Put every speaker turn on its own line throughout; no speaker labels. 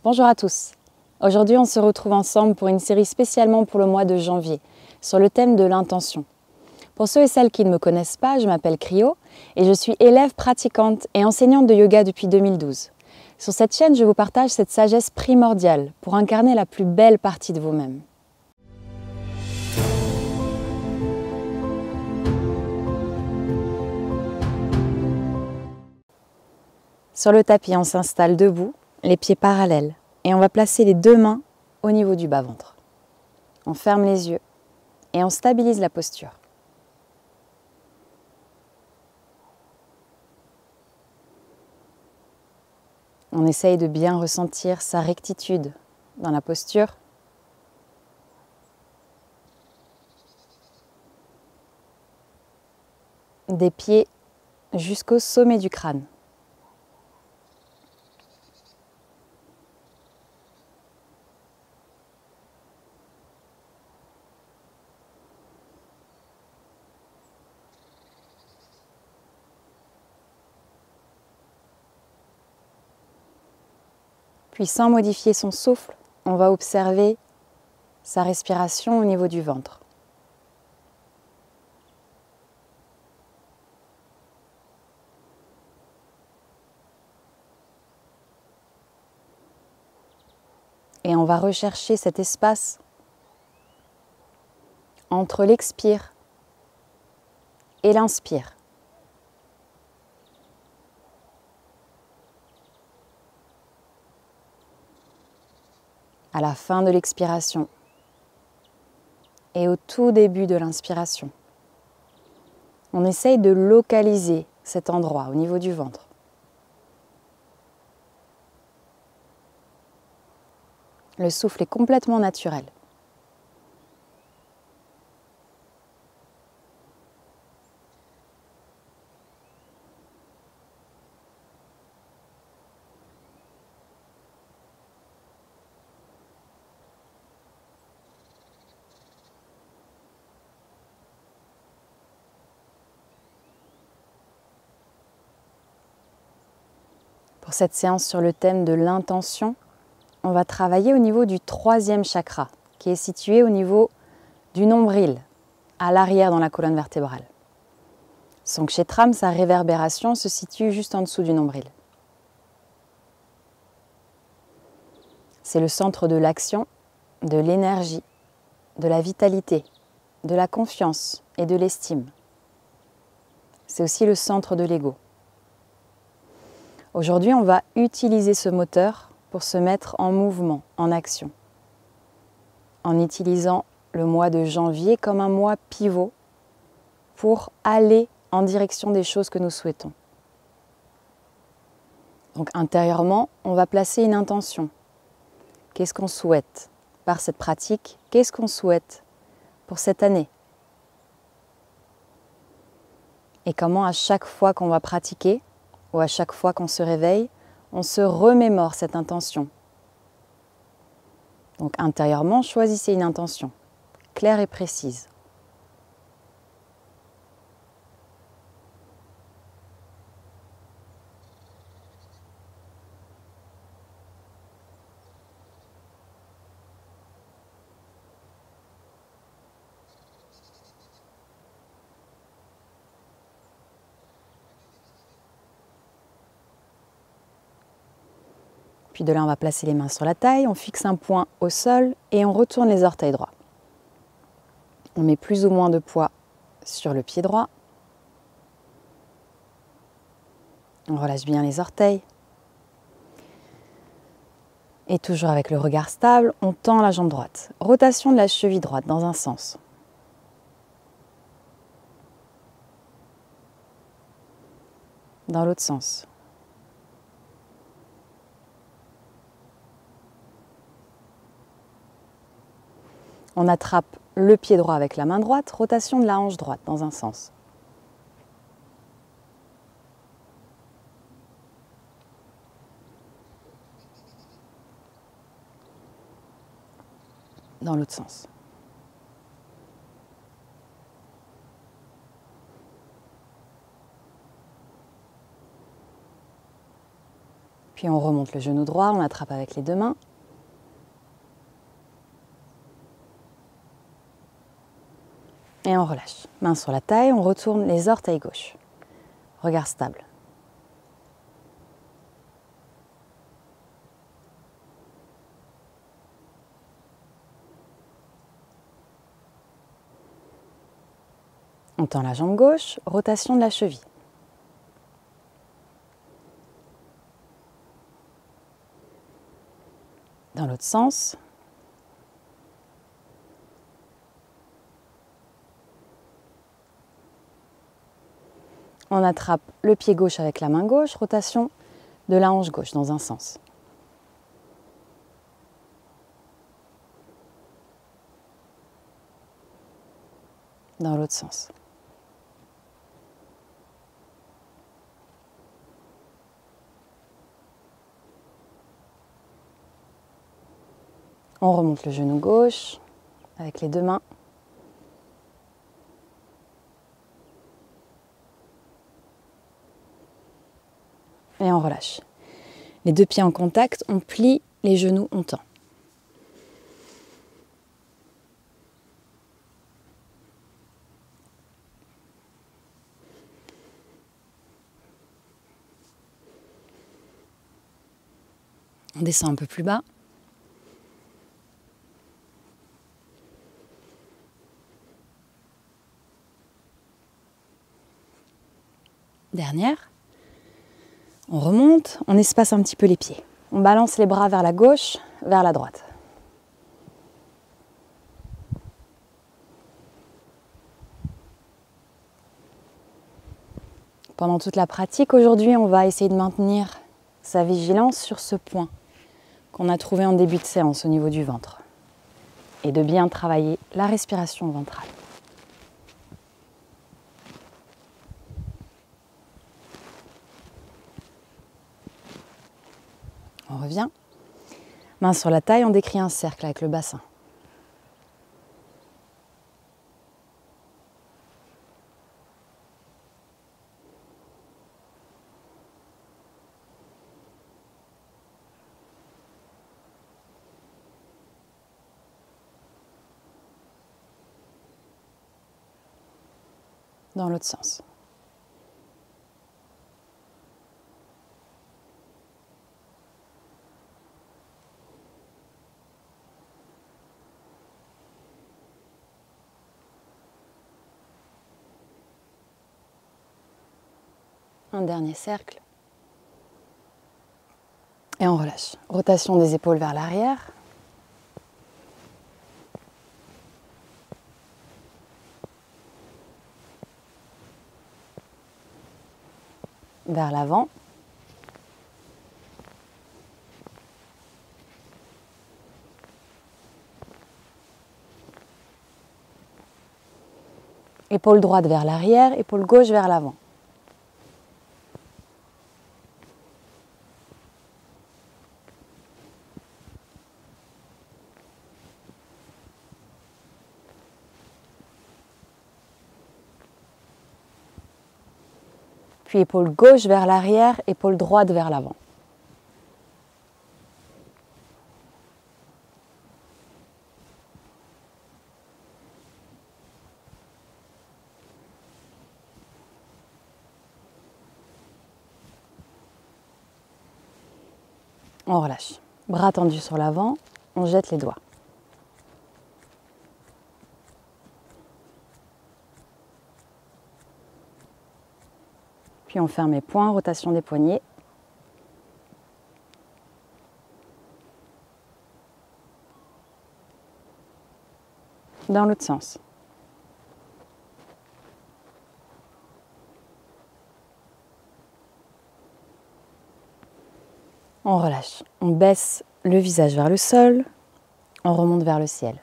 Bonjour à tous. Aujourd'hui, on se retrouve ensemble pour une série spécialement pour le mois de janvier, sur le thème de l'intention. Pour ceux et celles qui ne me connaissent pas, je m'appelle Cryo et je suis élève pratiquante et enseignante de yoga depuis 2012. Sur cette chaîne, je vous partage cette sagesse primordiale pour incarner la plus belle partie de vous-même. Sur le tapis, on s'installe debout, les pieds parallèles, et on va placer les deux mains au niveau du bas-ventre. On ferme les yeux et on stabilise la posture. On essaye de bien ressentir sa rectitude dans la posture. Des pieds jusqu'au sommet du crâne. Puis sans modifier son souffle, on va observer sa respiration au niveau du ventre. Et on va rechercher cet espace entre l'expire et l'inspire. À la fin de l'expiration et au tout début de l'inspiration. On essaye de localiser cet endroit au niveau du ventre. Le souffle est complètement naturel. Pour cette séance sur le thème de l'intention, on va travailler au niveau du troisième chakra, qui est situé au niveau du nombril, à l'arrière dans la colonne vertébrale. Son kshetram, sa réverbération, se situe juste en dessous du nombril. C'est le centre de l'action, de l'énergie, de la vitalité, de la confiance et de l'estime. C'est aussi le centre de l'ego. Aujourd'hui, on va utiliser ce moteur pour se mettre en mouvement, en action, en utilisant le mois de janvier comme un mois pivot pour aller en direction des choses que nous souhaitons. Donc intérieurement, on va placer une intention. Qu'est-ce qu'on souhaite par cette pratique? Qu'est-ce qu'on souhaite pour cette année? Et comment à chaque fois qu'on va pratiquer, ou à chaque fois qu'on se réveille, on se remémore cette intention. Donc intérieurement, choisissez une intention, claire et précise. Puis de là, on va placer les mains sur la taille, on fixe un point au sol et on retourne les orteils droits. On met plus ou moins de poids sur le pied droit. On relâche bien les orteils. Et toujours avec le regard stable, on tend la jambe droite. Rotation de la cheville droite dans un sens. Dans l'autre sens. On attrape le pied droit avec la main droite, rotation de la hanche droite dans un sens. Dans l'autre sens. Puis on remonte le genou droit, on attrape avec les deux mains. Et on relâche. Main sur la taille, on retourne les orteils gauche. Regard stable. On tend la jambe gauche, rotation de la cheville. Dans l'autre sens. On attrape le pied gauche avec la main gauche, rotation de la hanche gauche dans un sens. Dans l'autre sens. On remonte le genou gauche avec les deux mains. Et on relâche. Les deux pieds en contact, on plie les genoux, on tend. On descend un peu plus bas. Dernière. On remonte, on espace un petit peu les pieds. On balance les bras vers la gauche, vers la droite. Pendant toute la pratique, aujourd'hui, on va essayer de maintenir sa vigilance sur ce point qu'on a trouvé en début de séance au niveau du ventre et de bien travailler la respiration ventrale. On revient. Main sur la taille, on décrit un cercle avec le bassin. Dans l'autre sens. Un dernier cercle. Et on relâche. Rotation des épaules vers l'arrière. Vers l'avant. Épaule droite vers l'arrière, épaule gauche vers l'avant. Puis épaule gauche vers l'arrière, épaule droite vers l'avant. On relâche. Bras tendus sur l'avant, on jette les doigts. Puis on ferme les poings, rotation des poignets. Dans l'autre sens. On relâche. On baisse le visage vers le sol. On remonte vers le ciel.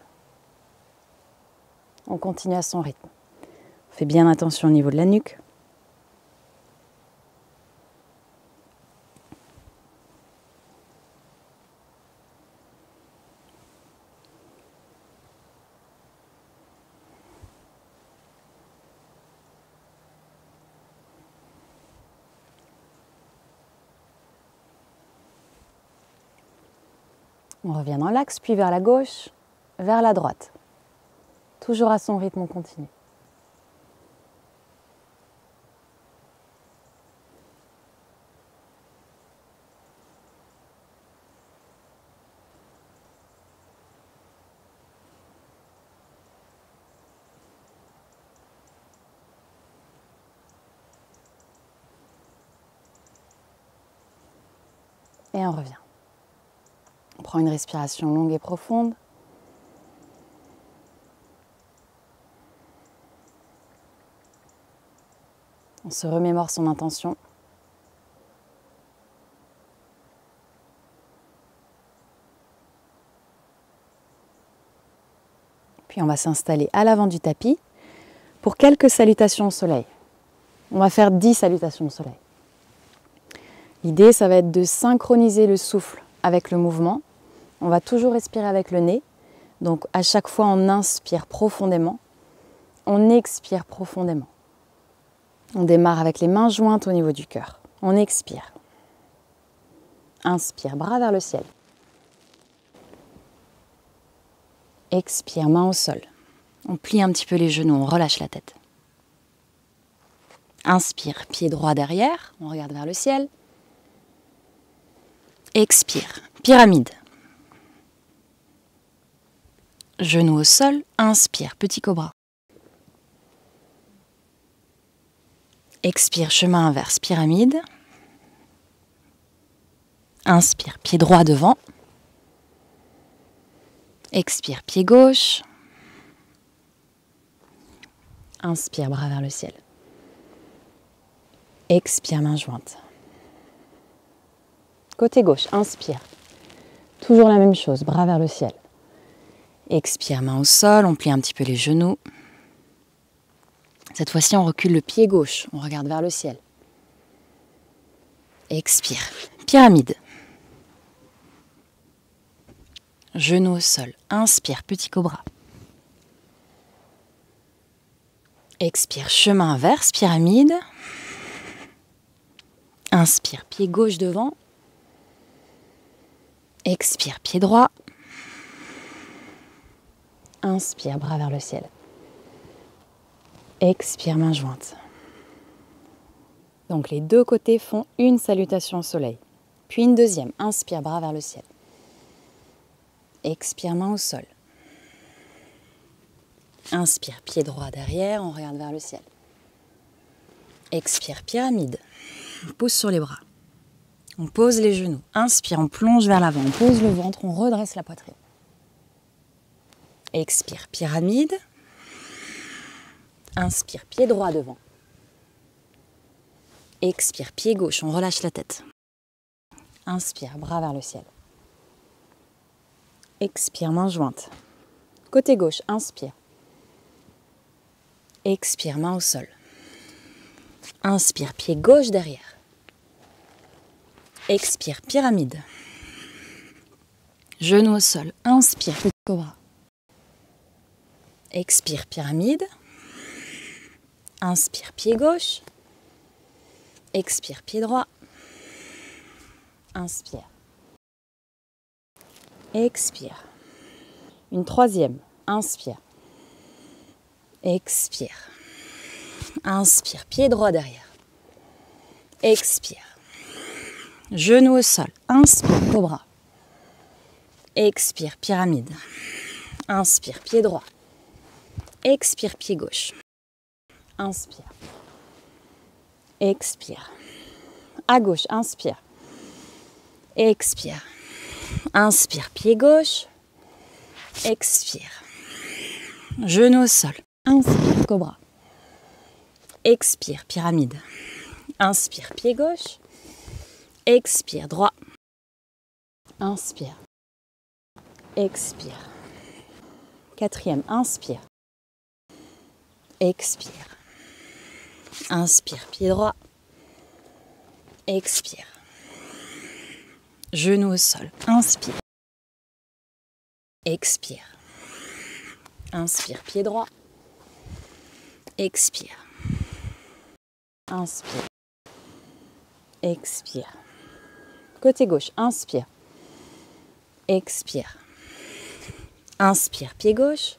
On continue à son rythme. On fait bien attention au niveau de la nuque. On revient dans l'axe, puis vers la gauche, vers la droite. Toujours à son rythme, on continue. Et on revient. On prend une respiration longue et profonde. On se remémore son intention. Puis on va s'installer à l'avant du tapis pour quelques salutations au soleil. On va faire 10 salutations au soleil. L'idée, ça va être de synchroniser le souffle avec le mouvement. On va toujours respirer avec le nez. Donc à chaque fois, on inspire profondément. On expire profondément. On démarre avec les mains jointes au niveau du cœur. On expire. Inspire, bras vers le ciel. Expire, main au sol. On plie un petit peu les genoux, on relâche la tête. Inspire, pied droit derrière, on regarde vers le ciel. Expire, pyramide. Genou au sol, inspire, petit cobra. Expire, chemin inverse, pyramide. Inspire, pied droit devant. Expire, pied gauche. Inspire, bras vers le ciel. Expire, main jointe. Côté gauche, inspire. Toujours la même chose, bras vers le ciel. Expire, main au sol, on plie un petit peu les genoux. Cette fois-ci, on recule le pied gauche, on regarde vers le ciel. Expire, pyramide. Genou au sol, inspire, petit cobra. Expire, chemin inverse, pyramide. Inspire, pied gauche devant. Expire, pied droit. Inspire, bras vers le ciel. Expire, main jointe. Donc les deux côtés font une salutation au soleil. Puis une deuxième. Inspire, bras vers le ciel. Expire, main au sol. Inspire, pied droit derrière, on regarde vers le ciel. Expire, pyramide. On pousse sur les bras. On pose les genoux. Inspire, on plonge vers l'avant. On pose le ventre, on redresse la poitrine. Expire, pyramide. Inspire, pied droit devant. Expire, pied gauche, on relâche la tête. Inspire, bras vers le ciel. Expire, main jointe. Côté gauche, inspire. Expire, main au sol. Inspire, pied gauche derrière. Expire, pyramide. Genou au sol. Inspire, petit cobra. Expire, pyramide. Inspire, pied gauche. Expire, pied droit. Inspire. Expire. Une troisième. Inspire. Expire. Inspire, pied droit derrière. Expire. Genou au sol. Inspire, cobra. Expire, pyramide. Inspire, pied droit. Expire, pied gauche. Inspire. Expire. À gauche, inspire. Expire. Inspire, pied gauche. Expire. Genou au sol. Inspire, cobra. Expire, pyramide. Inspire, pied gauche. Expire, droit. Inspire. Expire. Quatrième, inspire. Expire. Inspire, pied droit. Expire. Genou au sol. Inspire. Expire. Inspire, pied droit. Expire. Inspire. Expire. Côté gauche, inspire. expire. Inspire, pied gauche,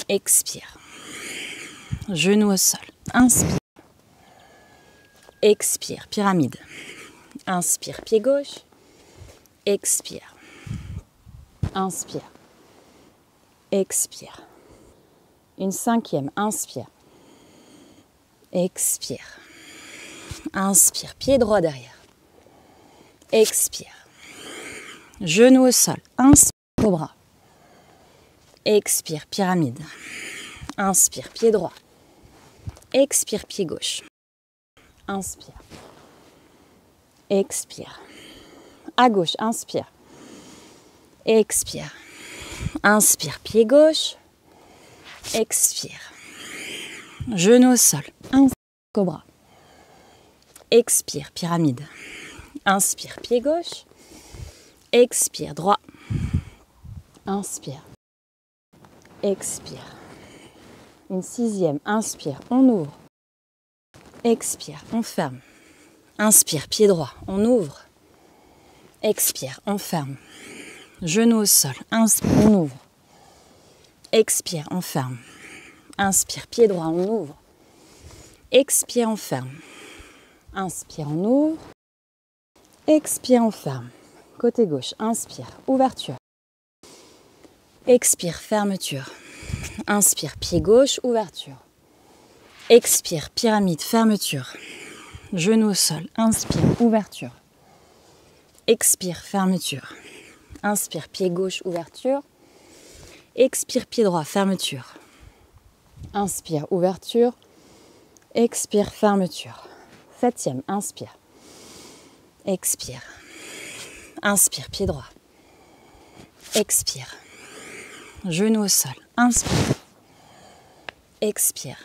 expire. Genou au sol, inspire. Expire, pyramide. Inspire, pied gauche, expire. Inspire, expire. Une cinquième, inspire. Expire. Inspire, pied droit derrière. Expire. Genou au sol, inspire, cobra. Expire, pyramide. Inspire, pied droit. Expire, pied gauche. Inspire. Expire. À gauche, inspire. Expire. Inspire, pied gauche. Expire. Genou au sol. Inspire, cobra. Expire, pyramide. Inspire, pied gauche. Expire, droit. Inspire. Expire. Une sixième, inspire, on ouvre. Expire, on ferme. Inspire, pied droit, on ouvre. Expire, on ferme. Genou au sol, inspire, on ouvre. Expire, on ferme. Inspire, pied droit, on ouvre. Expire, on ferme. Inspire, on ouvre. Expire, on ferme. Côté gauche, inspire, ouverture. Expire, fermeture. Inspire, pied gauche, ouverture. Expire, pyramide, fermeture. Genou au sol, inspire, ouverture. Expire, fermeture. Inspire, pied gauche, ouverture. Expire, pied droit, fermeture. Inspire, ouverture. Expire, fermeture. Septième, inspire. Expire. Inspire, pied droit. Expire. Genou au sol, inspire. Expire.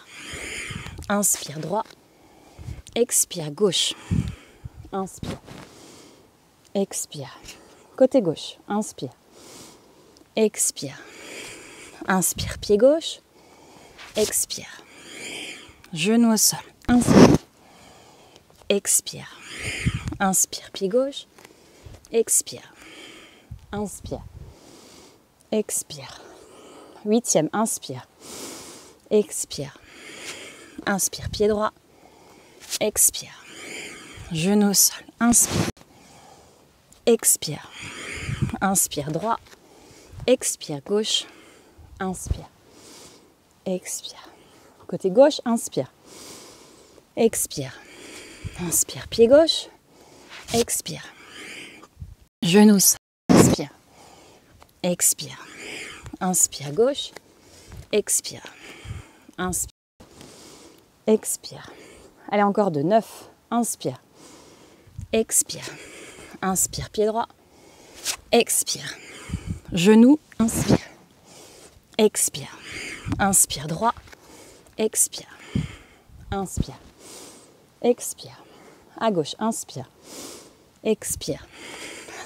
Inspire, droit. Expire, gauche. Inspire. Expire. Côté gauche, inspire. Expire. Inspire, pied gauche. Expire. Genou au sol, inspire. Expire. Inspire, pied gauche. Expire. Inspire. Expire. Huitième, inspire. Expire. Inspire, pied droit. Expire. Genou au sol, inspire. Expire. Inspire, droit. Expire, gauche. Inspire. Expire. Côté gauche, inspire. Expire. Inspire, pied gauche. Expire. Genou au sol, inspire. Expire. Inspire, gauche. Expire. Inspire. Expire. Allez, encore deux. 9. Inspire. Expire. Inspire, pied droit. Expire. Genou. Inspire. Expire. Inspire, droit. Expire. Inspire. Expire. À gauche. Inspire. Expire.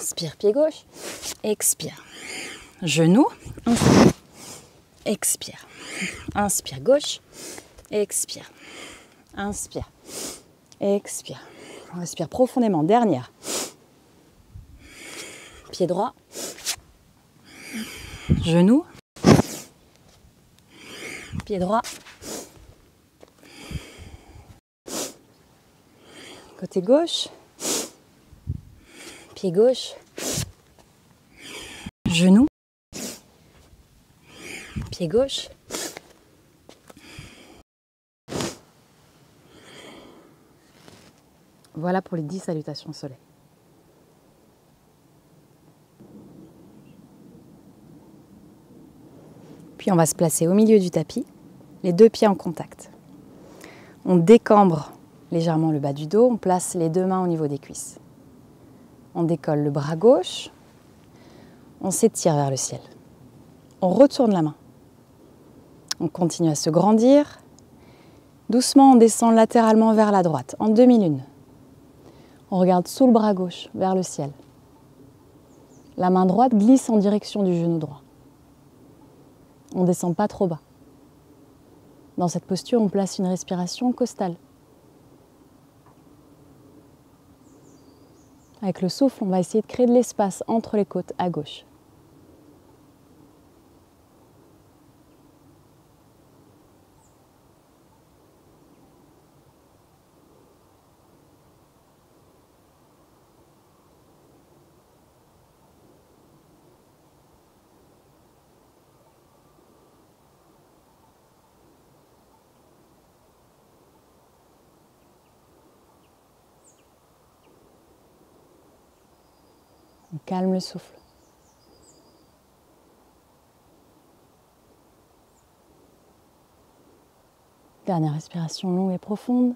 Inspire, pied gauche. Expire. Genou. Inspire. Expire. Inspire, gauche. Expire. Inspire. Expire. On respire profondément. Dernière. Pied droit. Genou. Pied droit. Côté gauche. Pied gauche. Genou. Pied gauche. Voilà pour les 10 salutations au soleil. Puis on va se placer au milieu du tapis, les deux pieds en contact. On décambre légèrement le bas du dos, on place les deux mains au niveau des cuisses. On décolle le bras gauche, on s'étire vers le ciel. On retourne la main. On continue à se grandir. Doucement, on descend latéralement vers la droite, en demi-lune. On regarde sous le bras gauche, vers le ciel. La main droite glisse en direction du genou droit. On ne descend pas trop bas. Dans cette posture, on place une respiration costale. Avec le souffle, on va essayer de créer de l'espace entre les côtes à gauche. On calme le souffle. Dernière respiration longue et profonde.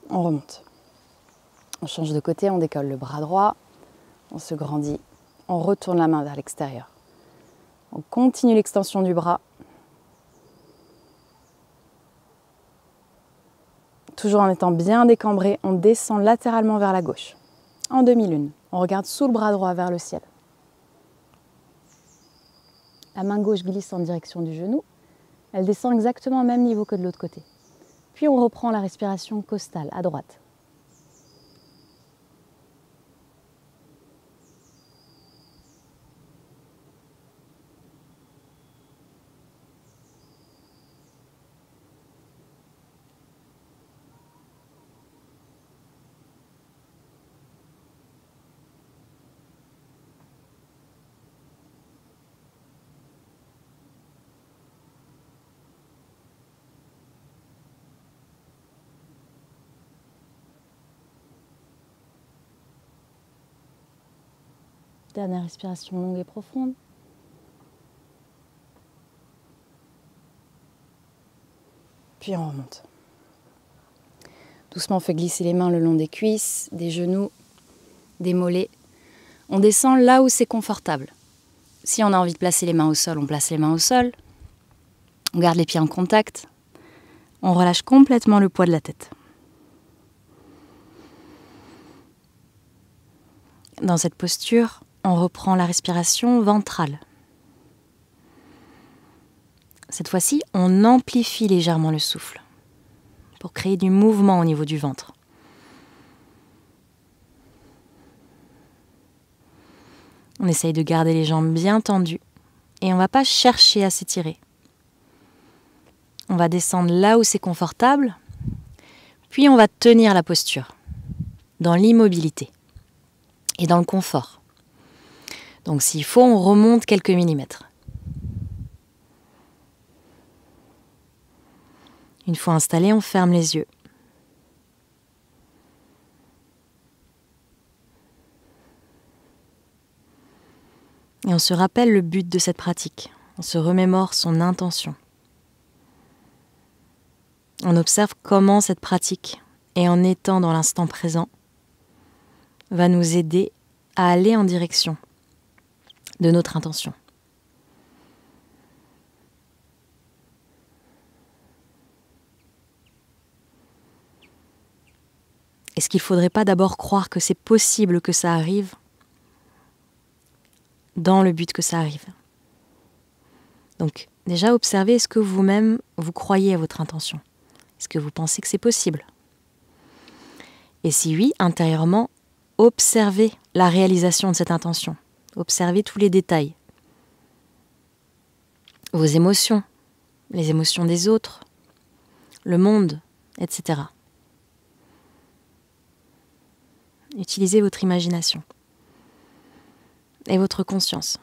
On remonte. On change de côté, on décolle le bras droit, on se grandit, on retourne la main vers l'extérieur. On continue l'extension du bras. Toujours en étant bien décambré, on descend latéralement vers la gauche. En demi-lune, on regarde sous le bras droit vers le ciel. La main gauche glisse en direction du genou. Elle descend exactement au même niveau que de l'autre côté. Puis on reprend la respiration costale à droite. Dernière respiration longue et profonde. Puis on remonte. Doucement, on fait glisser les mains le long des cuisses, des genoux, des mollets. On descend là où c'est confortable. Si on a envie de placer les mains au sol, on place les mains au sol. On garde les pieds en contact. On relâche complètement le poids de la tête. Dans cette posture, on reprend la respiration ventrale. Cette fois-ci, on amplifie légèrement le souffle pour créer du mouvement au niveau du ventre. On essaye de garder les jambes bien tendues et on ne va pas chercher à s'étirer. On va descendre là où c'est confortable, puis on va tenir la posture dans l'immobilité et dans le confort. Donc s'il faut, on remonte quelques millimètres. Une fois installé, on ferme les yeux. Et on se rappelle le but de cette pratique. On se remémore son intention. On observe comment cette pratique, et en étant dans l'instant présent, va nous aider à aller en direction de notre intention. Est-ce qu'il ne faudrait pas d'abord croire que c'est possible que ça arrive dans le but que ça arrive? Donc, déjà, observez, est-ce que vous-même, vous croyez à votre intention? Est-ce que vous pensez que c'est possible? Et si oui, intérieurement, observez la réalisation de cette intention. Observez tous les détails. Vos émotions, les émotions des autres, le monde, etc. Utilisez votre imagination et votre conscience.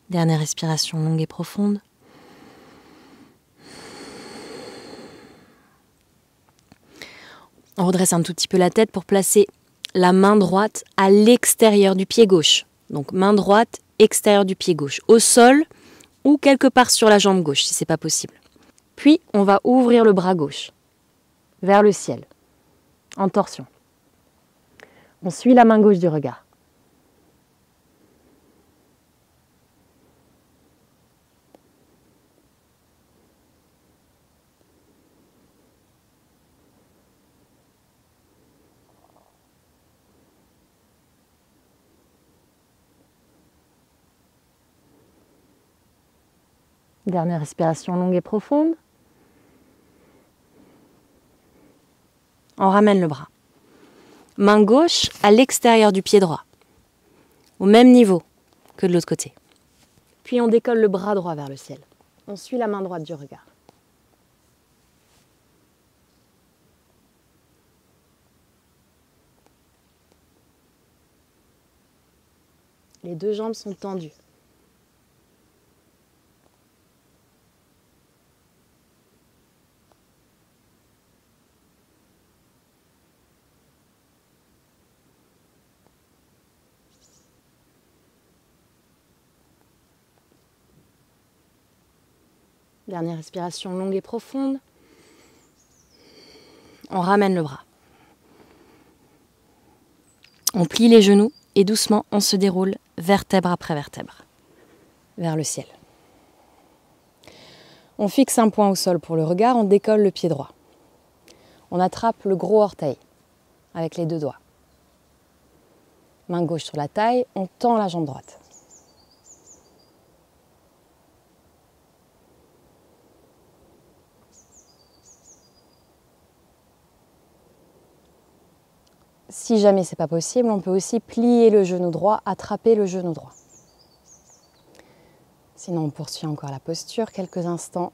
Dernière respiration longue et profonde. On redresse un tout petit peu la tête pour placer la main droite à l'extérieur du pied gauche. Donc main droite, extérieur du pied gauche, au sol ou quelque part sur la jambe gauche si ce n'est pas possible. Puis on va ouvrir le bras gauche vers le ciel, en torsion. On suit la main gauche du regard. Dernière respiration longue et profonde. On ramène le bras. Main gauche à l'extérieur du pied droit, au même niveau que de l'autre côté. Puis on décolle le bras droit vers le ciel. On suit la main droite du regard. Les deux jambes sont tendues. Dernière respiration longue et profonde. On ramène le bras. On plie les genoux et doucement on se déroule vertèbre après vertèbre vers le ciel. On fixe un point au sol pour le regard, on décolle le pied droit. On attrape le gros orteil avec les deux doigts. Main gauche sur la taille, on tend la jambe droite. Si jamais ce n'est pas possible, on peut aussi plier le genou droit, attraper le genou droit. Sinon, on poursuit encore la posture quelques instants.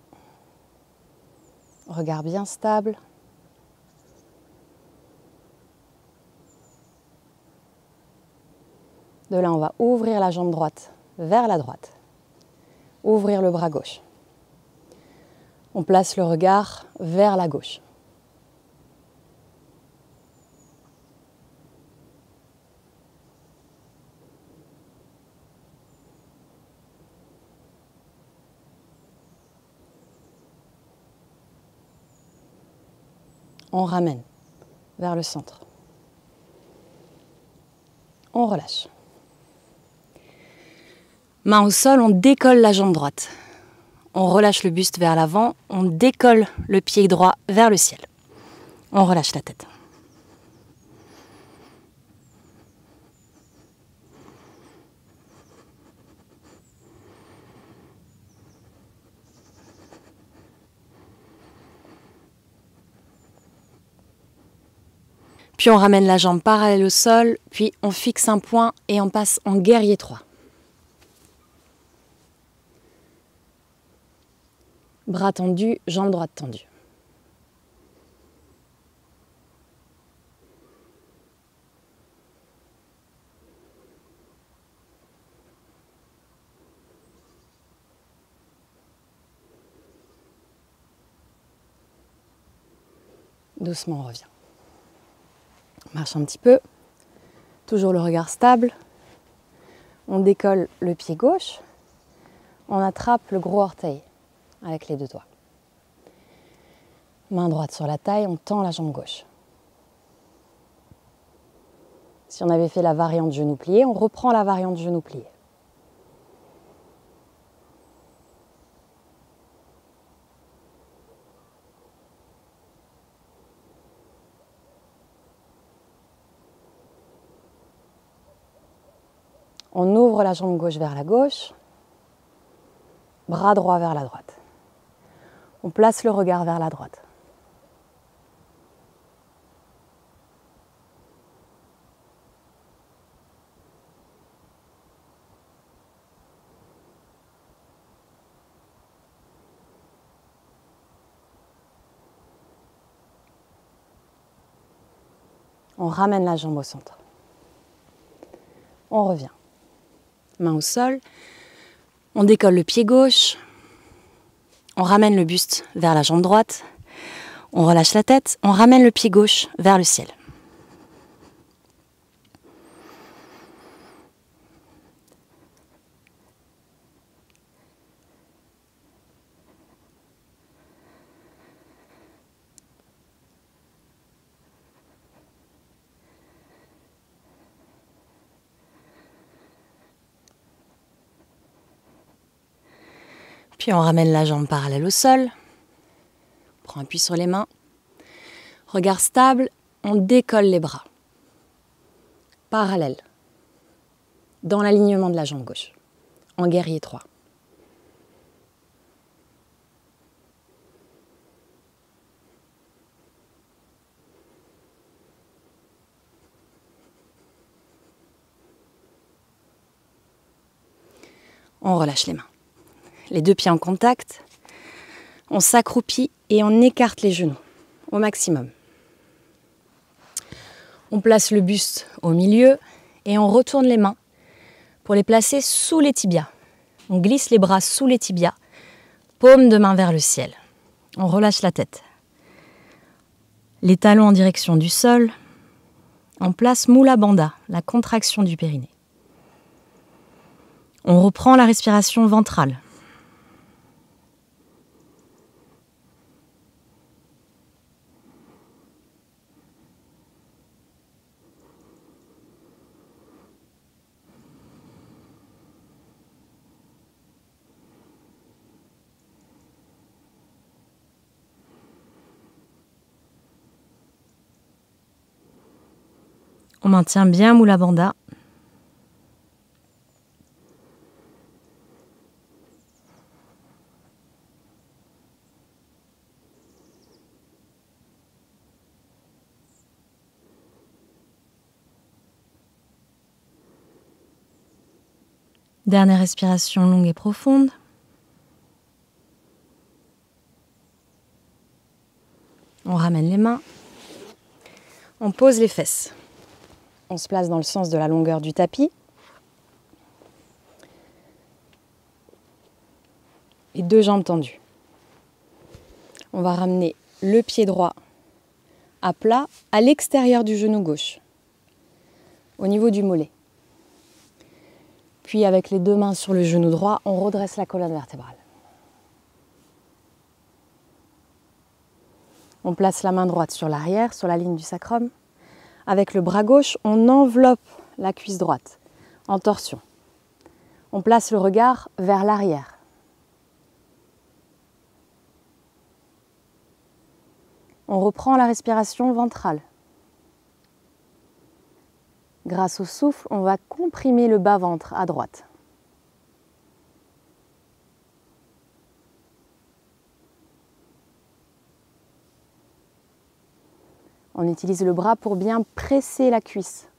Regard bien stable. De là, on va ouvrir la jambe droite vers la droite. Ouvrir le bras gauche. On place le regard vers la gauche. On ramène vers le centre. On relâche. Main au sol, on décolle la jambe droite. On relâche le buste vers l'avant, on décolle le pied droit vers le ciel. On relâche la tête. Puis on ramène la jambe parallèle au sol, puis on fixe un point et on passe en guerrier 3. Bras tendus, jambe droite tendue. Doucement, on revient. On marche un petit peu. Toujours le regard stable. On décolle le pied gauche. On attrape le gros orteil avec les deux doigts. Main droite sur la taille, on tend la jambe gauche. Si on avait fait la variante genou plié, on reprend la variante genou plié. On ouvre la jambe gauche vers la gauche, bras droit vers la droite. On place le regard vers la droite. On ramène la jambe au centre. On revient. Main au sol. On décolle le pied gauche, on ramène le buste vers la jambe droite, on relâche la tête, on ramène le pied gauche vers le ciel. Puis on ramène la jambe parallèle au sol, on prend appui sur les mains, regard stable, on décolle les bras, parallèle, dans l'alignement de la jambe gauche, en guerrier 3. On relâche les mains. Les deux pieds en contact, on s'accroupit et on écarte les genoux au maximum. On place le buste au milieu et on retourne les mains pour les placer sous les tibias. On glisse les bras sous les tibias, paume de main vers le ciel. On relâche la tête. Les talons en direction du sol. On place Mula Bandha, la contraction du périnée. On reprend la respiration ventrale. On maintient bien Mula Bandha. Dernière respiration longue et profonde. On ramène les mains. On pose les fesses. On se place dans le sens de la longueur du tapis. Et deux jambes tendues. On va ramener le pied droit à plat à l'extérieur du genou gauche, au niveau du mollet. Puis avec les deux mains sur le genou droit, on redresse la colonne vertébrale. On place la main droite sur l'arrière, sur la ligne du sacrum. Avec le bras gauche, on enveloppe la cuisse droite en torsion. On place le regard vers l'arrière. On reprend la respiration ventrale. Grâce au souffle, on va comprimer le bas-ventre à droite. On utilise le bras pour bien presser la cuisse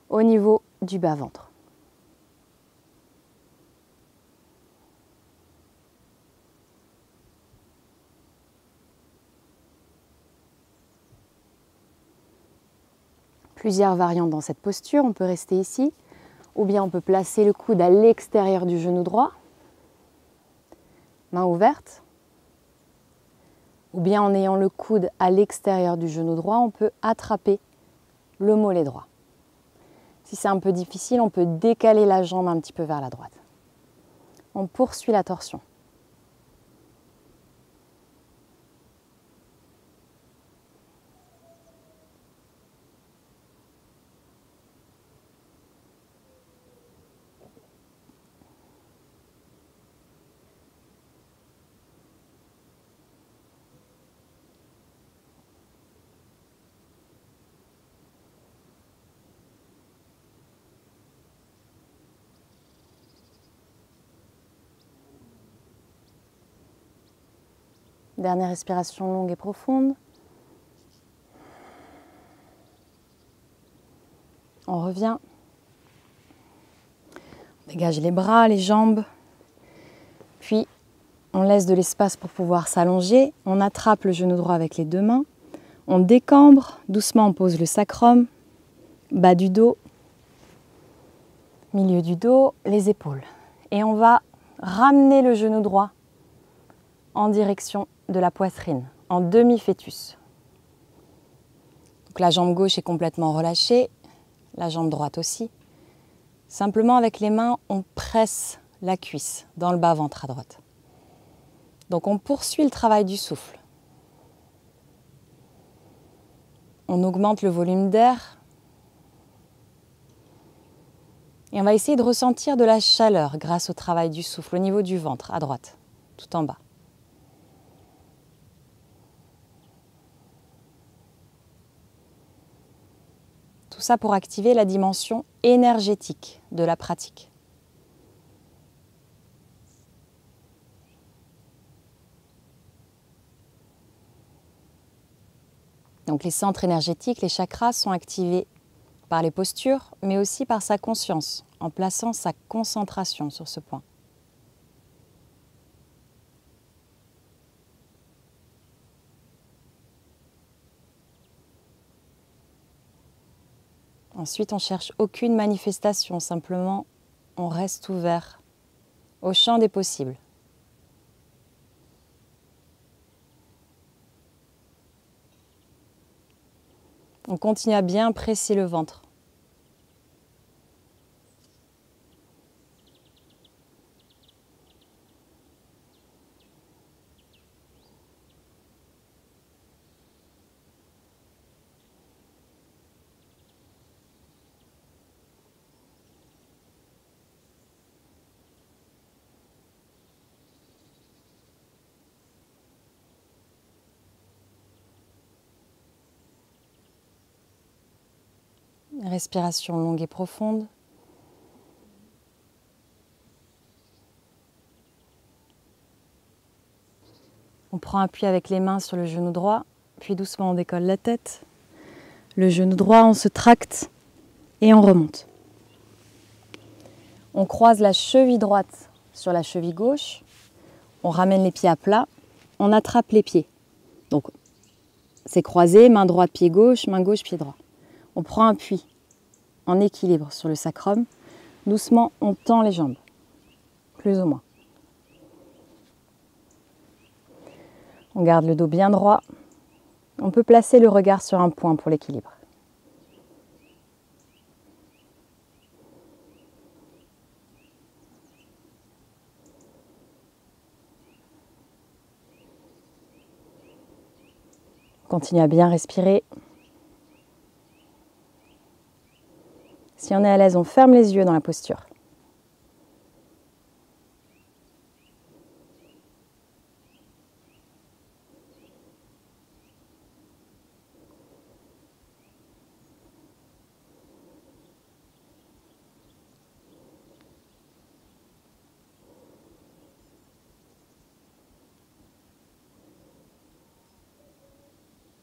au niveau du bas-ventre. Plusieurs variantes dans cette posture. On peut rester ici, ou bien on peut placer le coude à l'extérieur du genou droit, main ouverte. Ou bien en ayant le coude à l'extérieur du genou droit, on peut attraper le mollet droit. Si c'est un peu difficile, on peut décaler la jambe un petit peu vers la droite. On poursuit la torsion. Dernière respiration longue et profonde. On revient. On dégage les bras, les jambes. Puis, on laisse de l'espace pour pouvoir s'allonger. On attrape le genou droit avec les deux mains. On décambre. Doucement, on pose le sacrum. Bas du dos. Milieu du dos, les épaules. Et on va ramenez le genou droit en direction de la poitrine, en demi-fœtus. Donc la jambe gauche est complètement relâchée, la jambe droite aussi. Simplement avec les mains, on presse la cuisse dans le bas-ventre à droite. Donc on poursuit le travail du souffle. On augmente le volume d'air. Et on va essayer de ressentir de la chaleur grâce au travail du souffle au niveau du ventre à droite, tout en bas. Tout ça pour activer la dimension énergétique de la pratique. Donc les centres énergétiques, les chakras sont activés par les postures, mais aussi par sa conscience, en plaçant sa concentration sur ce point. Ensuite, on ne cherche aucune manifestation, simplement on reste ouvert au champ des possibles. On continue à bien presser le ventre. Respiration longue et profonde. On prend appui avec les mains sur le genou droit, puis doucement on décolle la tête. Le genou droit, on se tracte et on remonte. On croise la cheville droite sur la cheville gauche. On ramène les pieds à plat. On attrape les pieds. Donc, c'est croisé, main droite, pied gauche, main gauche, pied droit. On prend appui en équilibre sur le sacrum. Doucement, on tend les jambes, plus ou moins. On garde le dos bien droit. On peut placer le regard sur un point pour l'équilibre. Continue à bien respirer. Si on est à l'aise, on ferme les yeux dans la posture.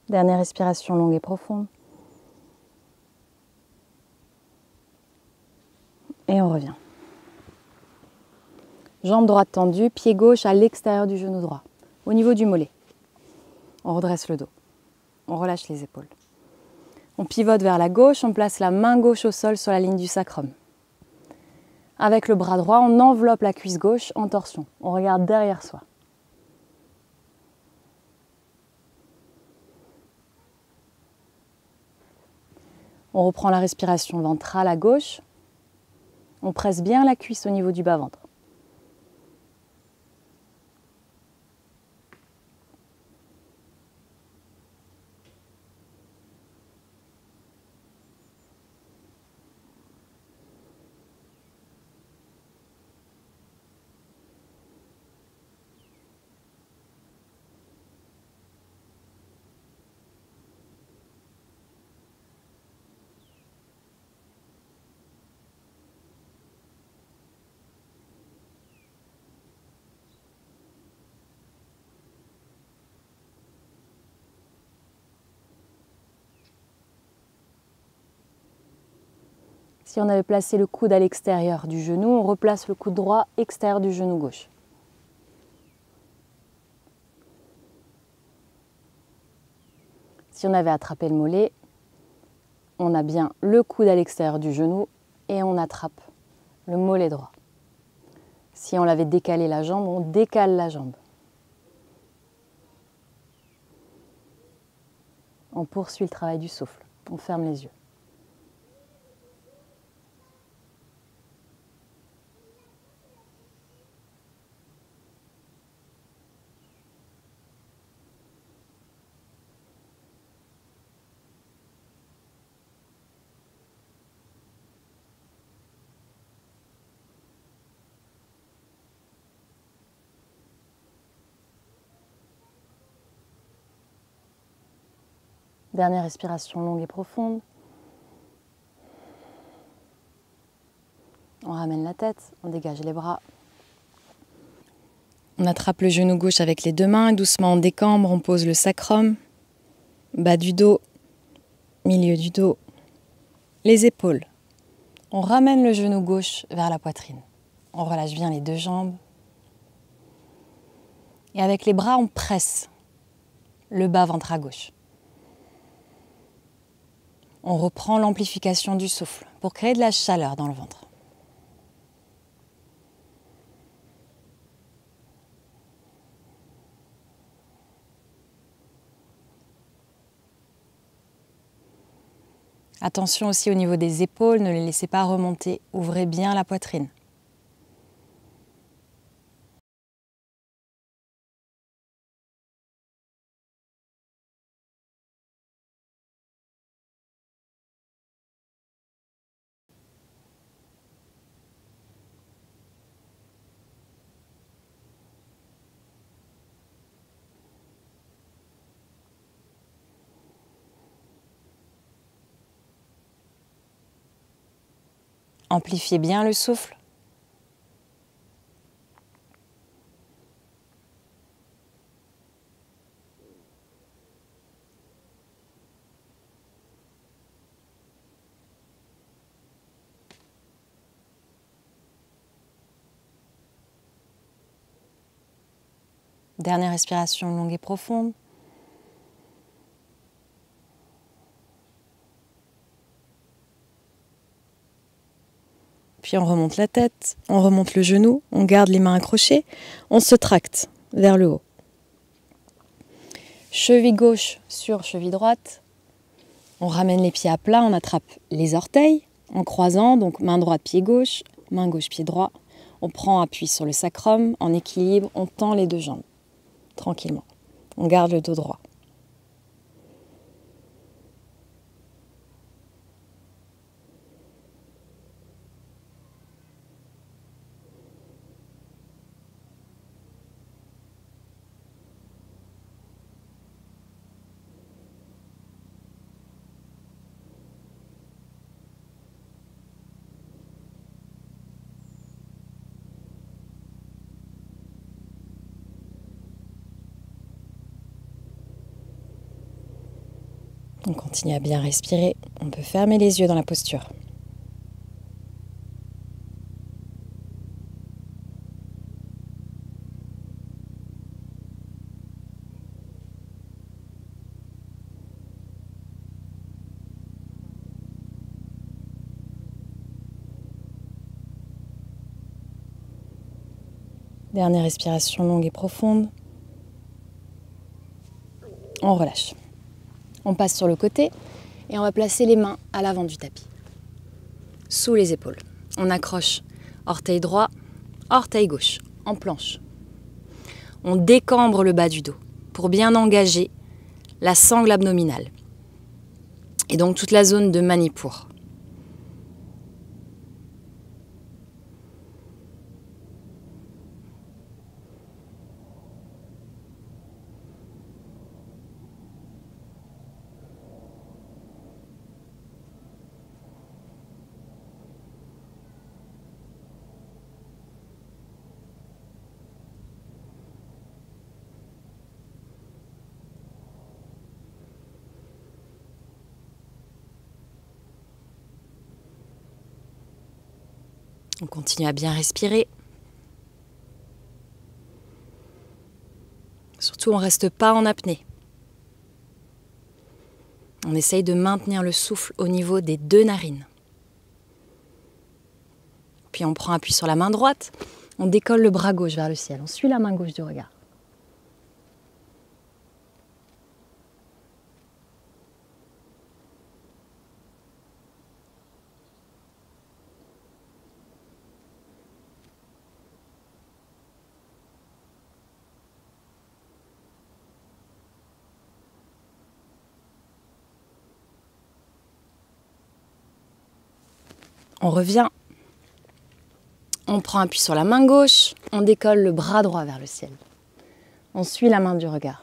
Dernière respiration longue et profonde. Et on revient. Jambe droite tendue, pied gauche à l'extérieur du genou droit, au niveau du mollet. On redresse le dos. On relâche les épaules. On pivote vers la gauche, on place la main gauche au sol sur la ligne du sacrum. Avec le bras droit, on enveloppe la cuisse gauche en torsion. On regarde derrière soi. On reprend la respiration ventrale à gauche. On presse bien la cuisse au niveau du bas-ventre. Si on avait placé le coude à l'extérieur du genou, on replace le coude droit extérieur du genou gauche. Si on avait attrapé le mollet, on a bien le coude à l'extérieur du genou et on attrape le mollet droit. Si on l'avait décalé la jambe, on décale la jambe. On poursuit le travail du souffle. On ferme les yeux. Dernière respiration longue et profonde. On ramène la tête, on dégage les bras. On attrape le genou gauche avec les deux mains et doucement on décambre, on pose le sacrum, bas du dos, milieu du dos, les épaules. On ramène le genou gauche vers la poitrine. On relâche bien les deux jambes. Et avec les bras, on presse le bas-ventre à gauche. On reprend l'amplification du souffle pour créer de la chaleur dans le ventre. Attention aussi au niveau des épaules, ne les laissez pas remonter, ouvrez bien la poitrine. Amplifiez bien le souffle. Dernière respiration longue et profonde. Puis on remonte la tête, on remonte le genou, on garde les mains accrochées, on se tracte vers le haut. Cheville gauche sur cheville droite. On ramène les pieds à plat, on attrape les orteils en croisant, donc main droite, pied gauche, main gauche, pied droit. On prend appui sur le sacrum, en équilibre, on tend les deux jambes, tranquillement. On garde le dos droit. On continue à bien respirer. On peut fermer les yeux dans la posture. Dernière respiration longue et profonde. On relâche. On passe sur le côté et on va placer les mains à l'avant du tapis, sous les épaules. On accroche orteil droit, orteil gauche, en planche. On décambre le bas du dos pour bien engager la sangle abdominale et donc toute la zone de Manipur. On continue à bien respirer. Surtout, on ne reste pas en apnée. On essaye de maintenir le souffle au niveau des deux narines. Puis on prend appui sur la main droite. On décolle le bras gauche vers le ciel. On suit la main gauche du regard. On revient. On prend appui sur la main gauche. On décolle le bras droit vers le ciel. On suit la main du regard.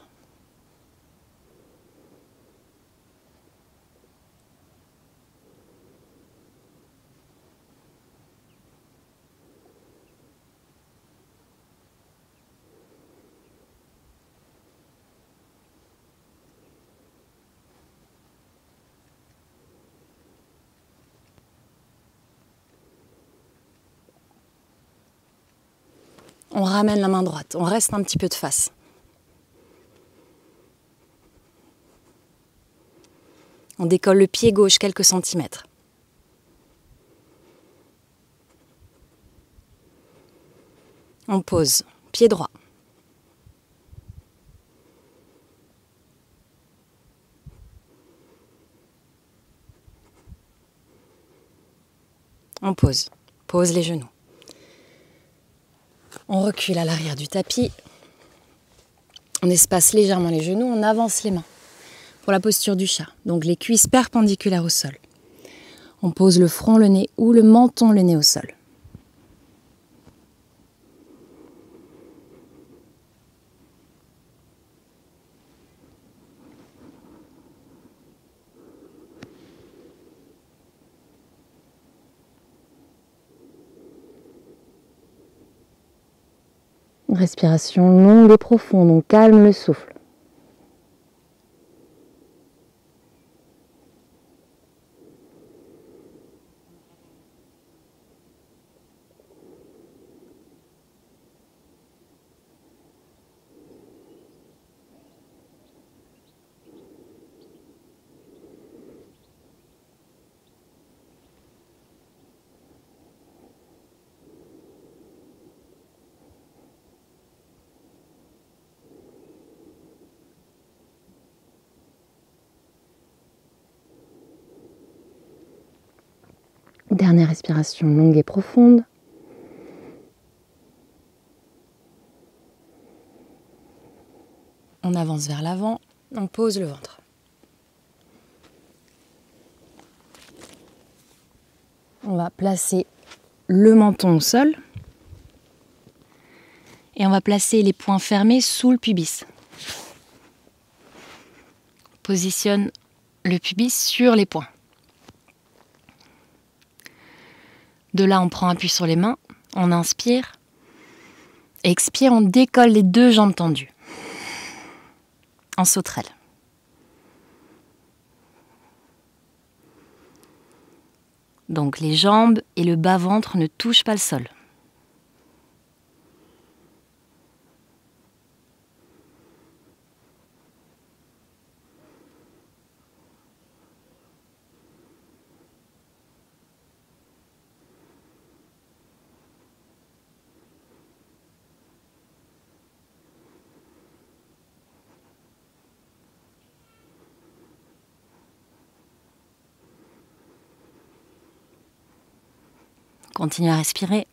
On ramène la main droite, on reste un petit peu de face. On décolle le pied gauche quelques centimètres. On pose, pied droit. On pose les genoux. On recule à l'arrière du tapis. On espace légèrement les genoux, on avance les mains pour la posture du chat. Donc les cuisses perpendiculaires au sol. On pose le front, le nez ou le menton, le nez au sol. Respiration longue et profonde, on calme le souffle. Dernière respiration longue et profonde. On avance vers l'avant, on pose le ventre. On va placer le menton au sol et on va placer les poings fermés sous le pubis. On positionne le pubis sur les poings. De là, on prend appui sur les mains, on inspire. Expire, on décolle les deux jambes tendues. En sauterelle. Donc les jambes et le bas-ventre ne touchent pas le sol. Continuez à respirer.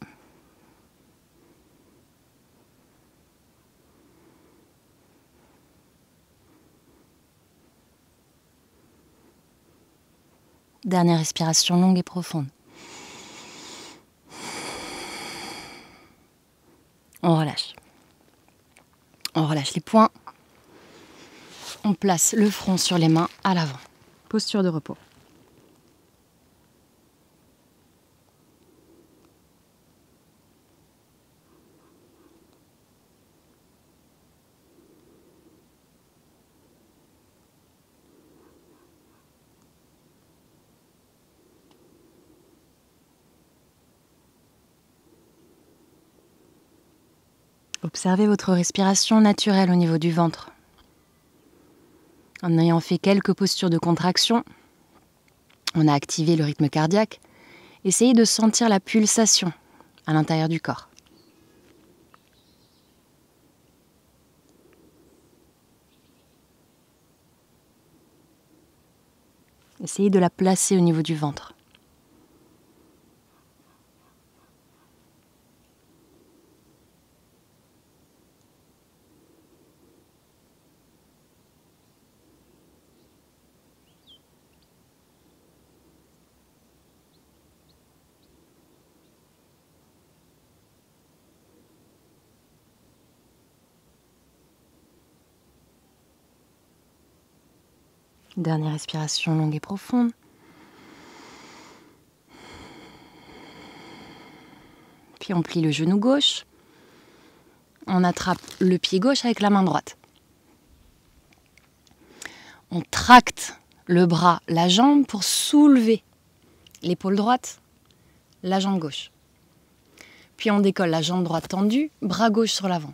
Dernière respiration longue et profonde. On relâche. On relâche les poings. On place le front sur les mains à l'avant. Posture de repos. Observez votre respiration naturelle au niveau du ventre. En ayant fait quelques postures de contraction, on a activé le rythme cardiaque. Essayez de sentir la pulsation à l'intérieur du corps. Essayez de la placer au niveau du ventre. Dernière respiration longue et profonde. Puis on plie le genou gauche. On attrape le pied gauche avec la main droite. On tracte le bras, la jambe pour soulever l'épaule droite, la jambe gauche. Puis on décolle la jambe droite tendue, bras gauche sur l'avant,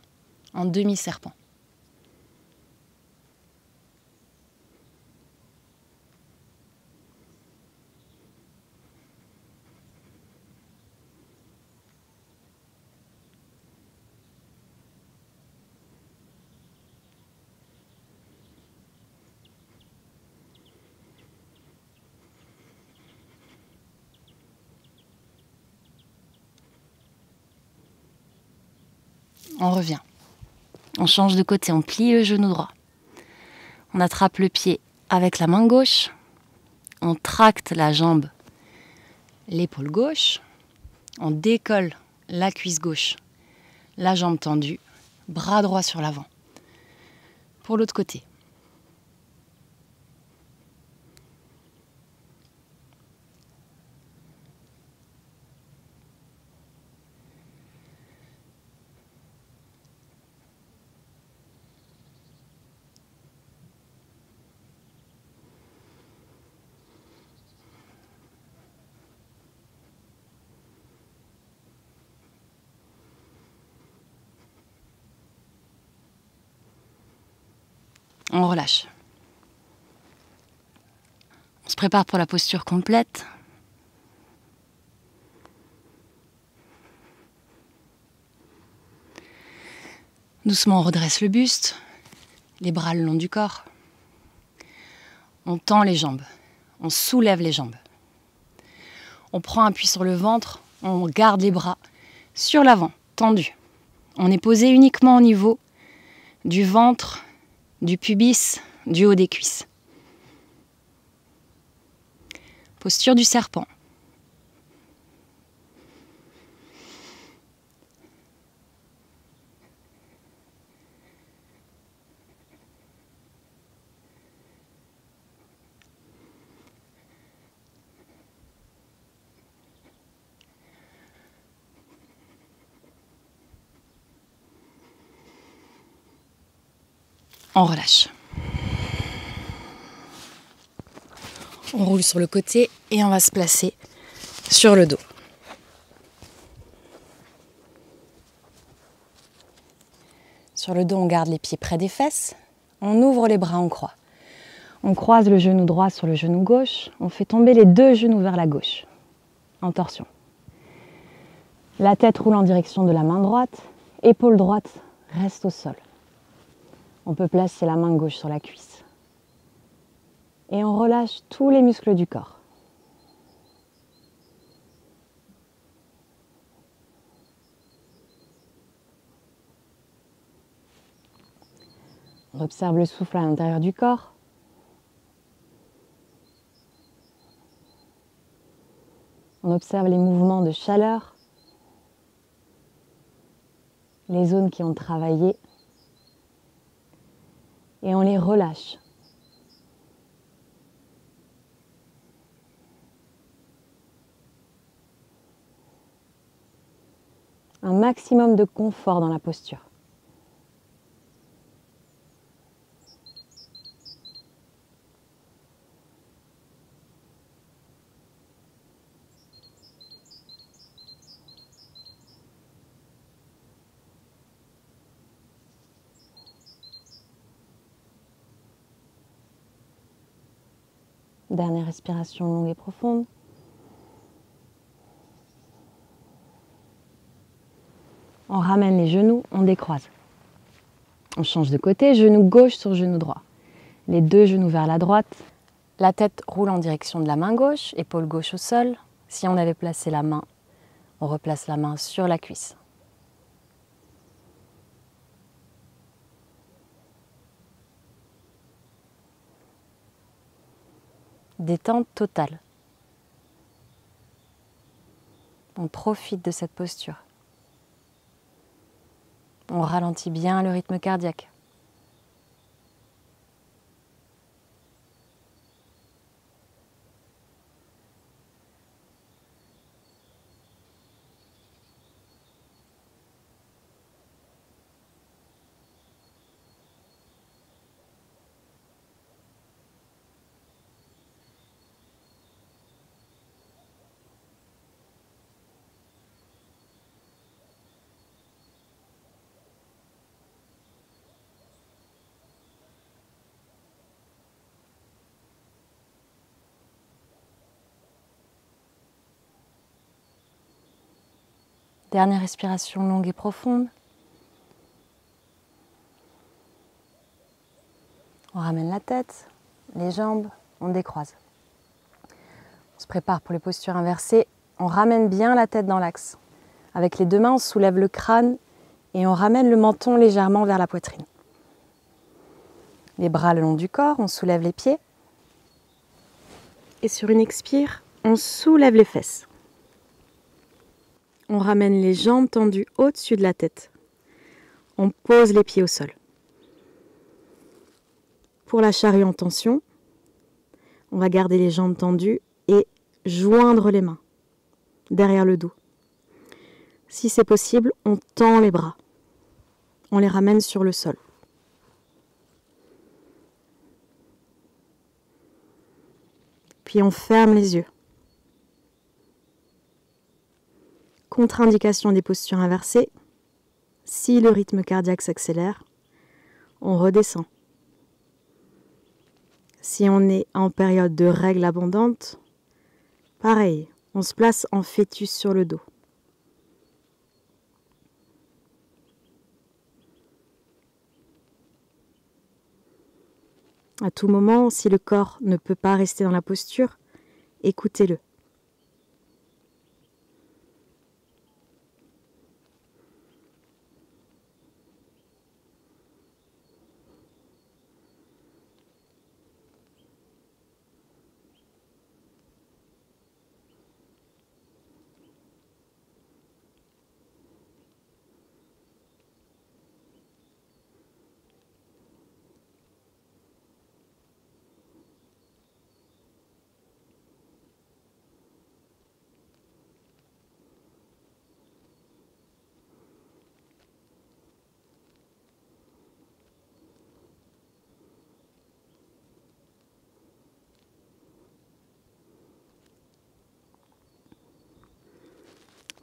en demi-serpent. On revient. On change de côté, on plie le genou droit. On attrape le pied avec la main gauche. On tracte la jambe, l'épaule gauche. On décolle la cuisse gauche, la jambe tendue, bras droit sur l'avant. Pour l'autre côté. On relâche. On se prépare pour la posture complète. Doucement, on redresse le buste, les bras le long du corps. On tend les jambes, on soulève les jambes. On prend appui sur le ventre, on garde les bras sur l'avant, tendus. On est posé uniquement au niveau du ventre, du pubis, du haut des cuisses. Posture du serpent. On relâche. On roule sur le côté et on va se placer sur le dos. Sur le dos, on garde les pieds près des fesses. On ouvre les bras en croix. On croise le genou droit sur le genou gauche. On fait tomber les deux genoux vers la gauche, en torsion. La tête roule en direction de la main droite. Épaule droite reste au sol. On peut placer la main gauche sur la cuisse. Et on relâche tous les muscles du corps. On observe le souffle à l'intérieur du corps. On observe les mouvements de chaleur, les zones qui ont travaillé. Et on les relâche. Un maximum de confort dans la posture. Dernière respiration longue et profonde. On ramène les genoux, on décroise. On change de côté, genou gauche sur genou droit. Les deux genoux vers la droite, La tête roule en direction de la main gauche, épaule gauche au sol. Si on avait placé la main, on replace la main sur la cuisse. Détente totale. On profite de cette posture. On ralentit bien le rythme cardiaque. Dernière respiration longue et profonde. On ramène la tête, les jambes, on décroise. On se prépare pour les postures inversées. On ramène bien la tête dans l'axe. Avec les deux mains, on soulève le crâne et on ramène le menton légèrement vers la poitrine. Les bras le long du corps, on soulève les pieds. Et sur une expire, on soulève les fesses. On ramène les jambes tendues au-dessus de la tête. On pose les pieds au sol. Pour la charrue en tension, on va garder les jambes tendues et joindre les mains derrière le dos. Si c'est possible, on tend les bras. On les ramène sur le sol. Puis on ferme les yeux. Contre-indication des postures inversées, si le rythme cardiaque s'accélère, on redescend. Si on est en période de règle abondante, pareil, on se place en fœtus sur le dos. À tout moment, si le corps ne peut pas rester dans la posture, écoutez-le.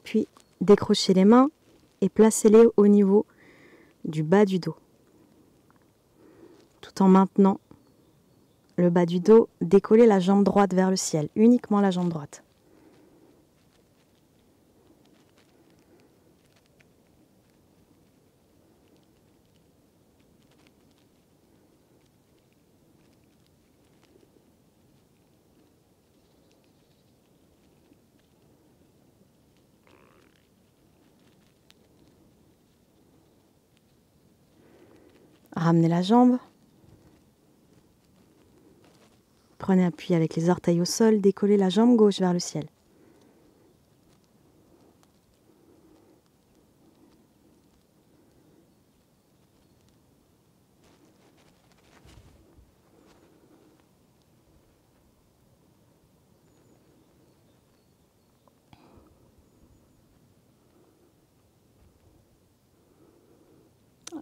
Puis décrochez les mains et placez-les au niveau du bas du dos. Tout en maintenant le bas du dos, décollez la jambe droite vers le ciel, uniquement la jambe droite. Ramenez la jambe. Prenez appui avec les orteils au sol, décollez la jambe gauche vers le ciel.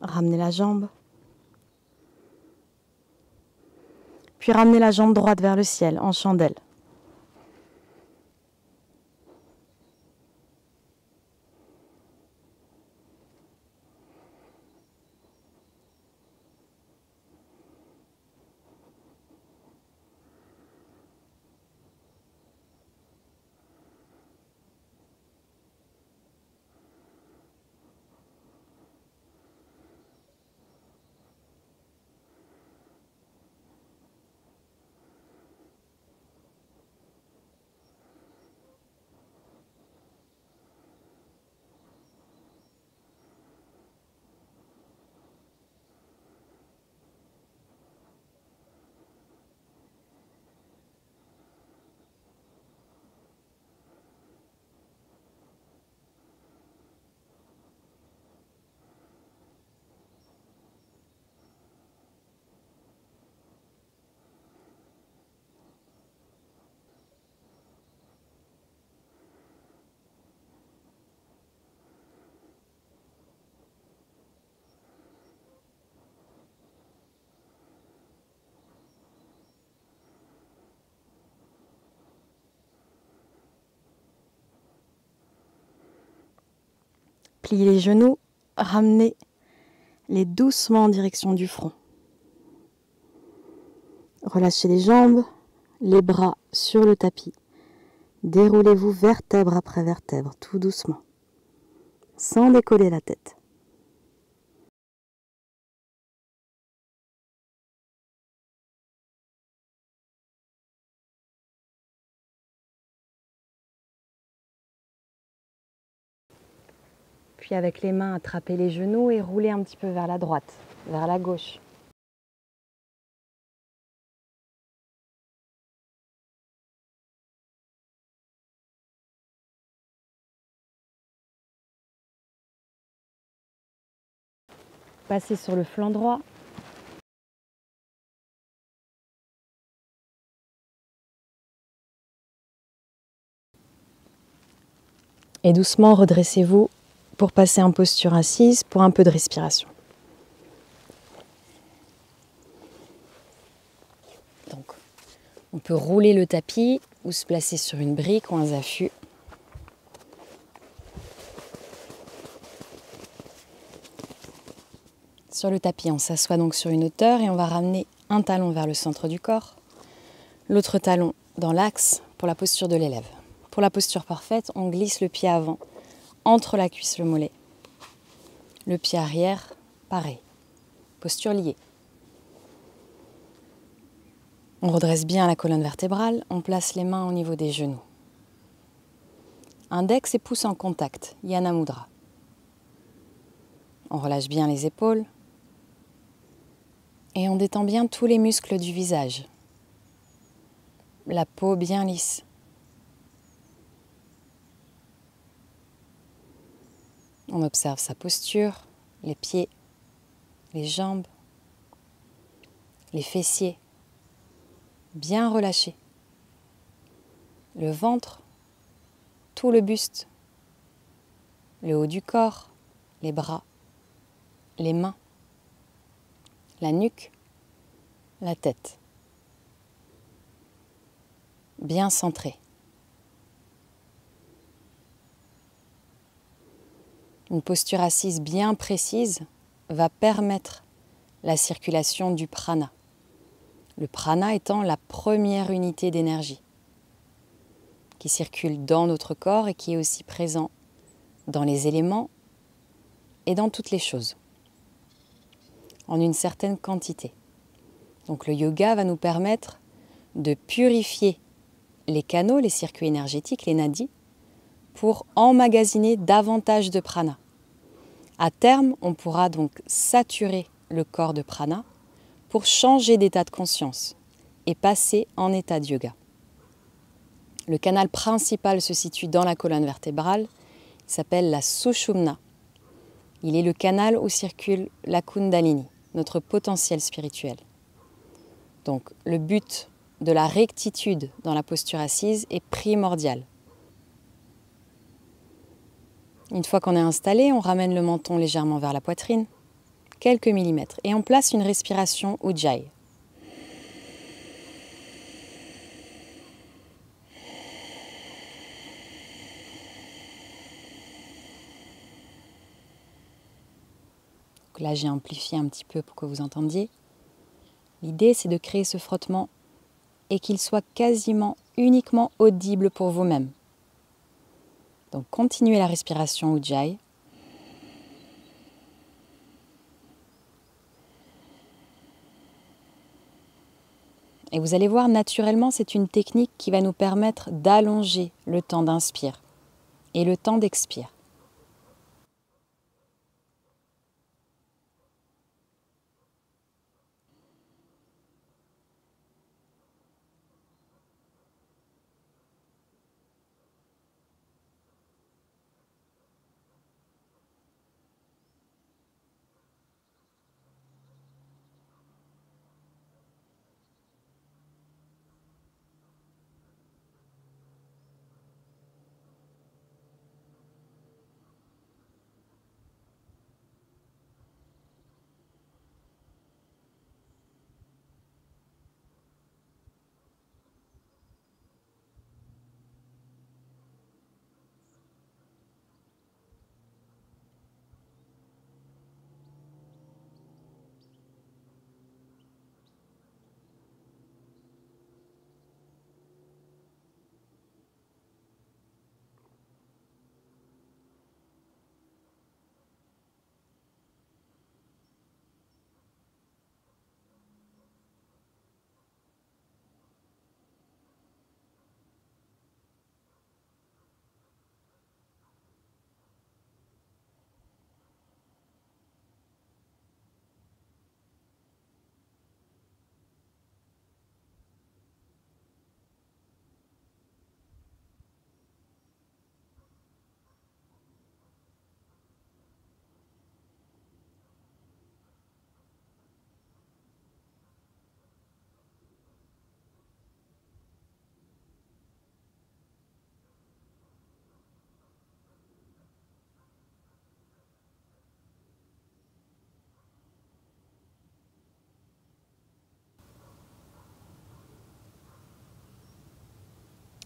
Ramenez la jambe. Puis ramenez la jambe droite vers le ciel en chandelle. pliez les genoux, ramenez-les doucement en direction du front. Relâchez les jambes, les bras sur le tapis. Déroulez-vous vertèbre après vertèbre, tout doucement, sans décoller la tête. Puis avec les mains, attrapez les genoux et roulez un petit peu vers la droite, vers la gauche. Passez sur le flanc droit. Et doucement, redressez-vous pour passer en posture assise pour un peu de respiration. Donc, on peut rouler le tapis ou se placer sur une brique ou un zafu. Sur le tapis, on s'assoit donc sur une hauteur et on va ramener un talon vers le centre du corps, l'autre talon dans l'axe pour la posture de l'élève. Pour la posture parfaite, on glisse le pied avant, entre la cuisse et le mollet. Le pied arrière, pareil, posture liée. On redresse bien la colonne vertébrale, on place les mains au niveau des genoux. Index et pouce en contact, Yana Mudra. On relâche bien les épaules et on détend bien tous les muscles du visage. La peau bien lisse. On observe sa posture, les pieds, les jambes, les fessiers, bien relâchés. Le ventre, tout le buste, le haut du corps, les bras, les mains, la nuque, la tête. Bien centré. Une posture assise bien précise va permettre la circulation du prana. Le prana étant la première unité d'énergie qui circule dans notre corps et qui est aussi présent dans les éléments et dans toutes les choses, en une certaine quantité. Donc le yoga va nous permettre de purifier les canaux, les circuits énergétiques, les nadis, pour emmagasiner davantage de prana. À terme, on pourra donc saturer le corps de prana pour changer d'état de conscience et passer en état de yoga. Le canal principal se situe dans la colonne vertébrale, il s'appelle la Sushumna. Il est le canal où circule la Kundalini, notre potentiel spirituel. Donc le but de la rectitude dans la posture assise est primordial. Une fois qu'on est installé, on ramène le menton légèrement vers la poitrine, quelques millimètres, et on place une respiration Ujjayi. Donc là, j'ai amplifié un petit peu pour que vous entendiez. L'idée, c'est de créer ce frottement et qu'il soit quasiment uniquement audible pour vous-même. Donc continuez la respiration Ujjayi. Et vous allez voir, naturellement, c'est une technique qui va nous permettre d'allonger le temps d'inspire et le temps d'expire.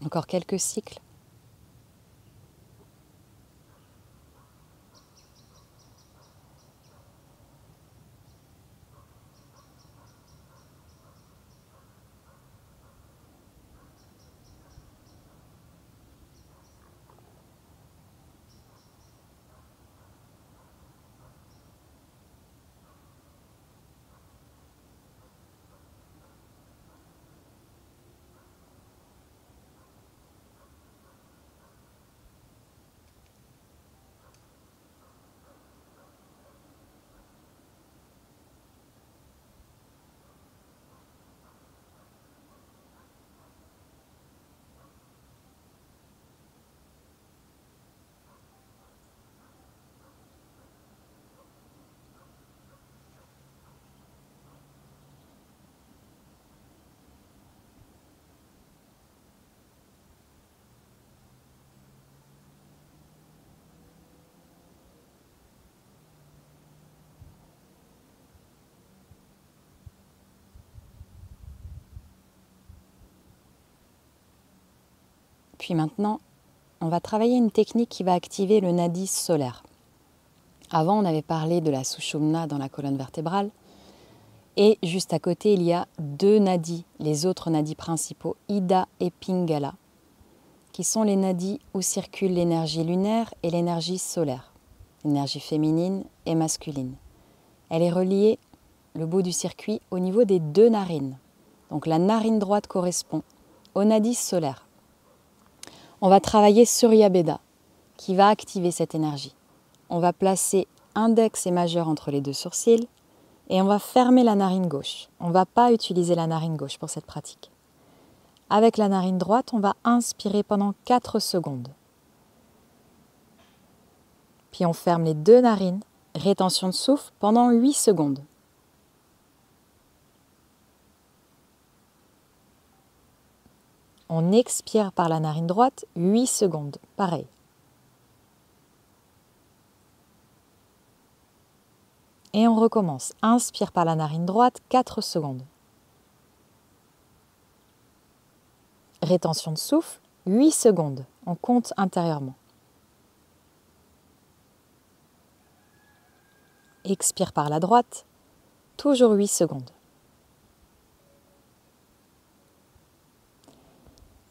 Encore quelques cycles. Puis maintenant, on va travailler une technique qui va activer le nadi solaire. Avant, on avait parlé de la sushumna dans la colonne vertébrale. Et juste à côté, il y a deux nadis, les autres nadis principaux, Ida et Pingala, qui sont les nadis où circule l'énergie lunaire et l'énergie solaire, l'énergie féminine et masculine. Elle est reliée, le bout du circuit, au niveau des deux narines. Donc la narine droite correspond au nadi solaire. On va travailler Surya Beda, qui va activer cette énergie. On va placer index et majeur entre les deux sourcils et on va fermer la narine gauche. On ne va pas utiliser la narine gauche pour cette pratique. Avec la narine droite, on va inspirer pendant 4 secondes. Puis on ferme les deux narines, rétention de souffle pendant 8 secondes. On expire par la narine droite 8 secondes, pareil. Et on recommence. Inspire par la narine droite 4 secondes. Rétention de souffle 8 secondes. On compte intérieurement. Expire par la droite, toujours 8 secondes.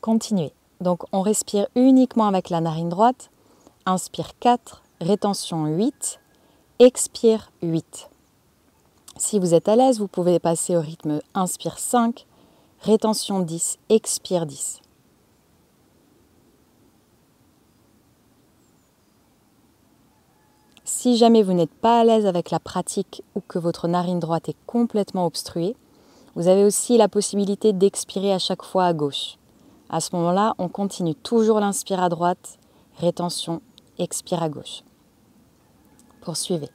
Continuez. Donc on respire uniquement avec la narine droite. Inspire 4, rétention 8, expire 8. Si vous êtes à l'aise, vous pouvez passer au rythme inspire 5, rétention 10, expire 10. Si jamais vous n'êtes pas à l'aise avec la pratique ou que votre narine droite est complètement obstruée, vous avez aussi la possibilité d'expirer à chaque fois à gauche. À ce moment-là, on continue toujours l'inspire à droite, rétention, expire à gauche. Poursuivez.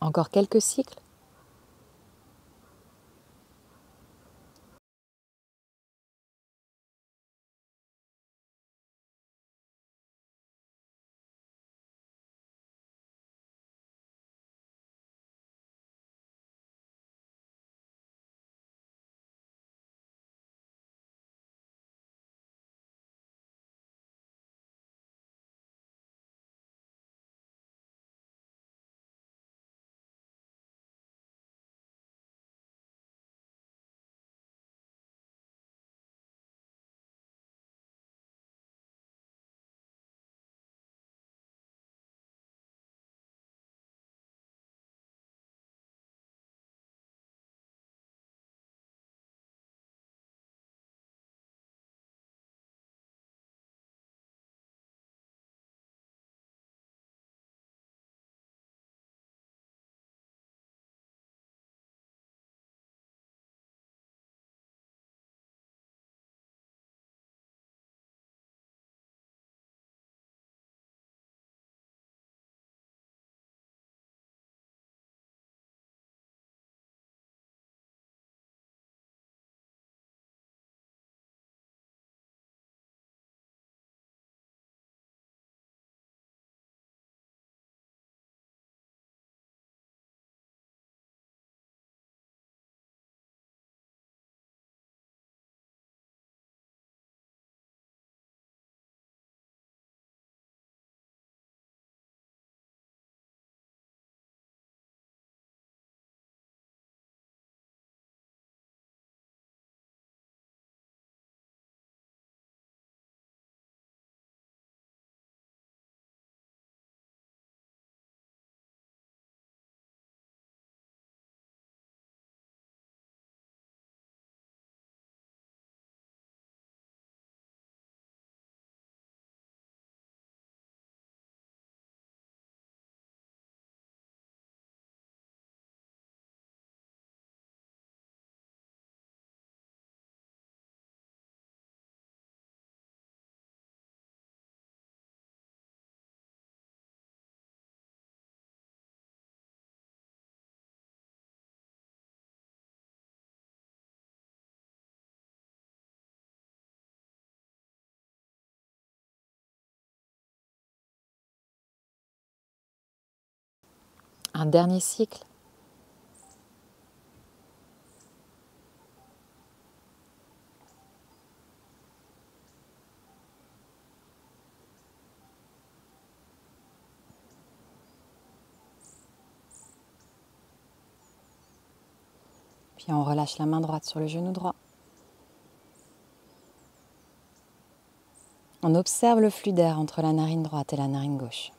Encore quelques cycles. Un dernier cycle. Puis on relâche la main droite sur le genou droit. On observe le flux d'air entre la narine droite et la narine gauche.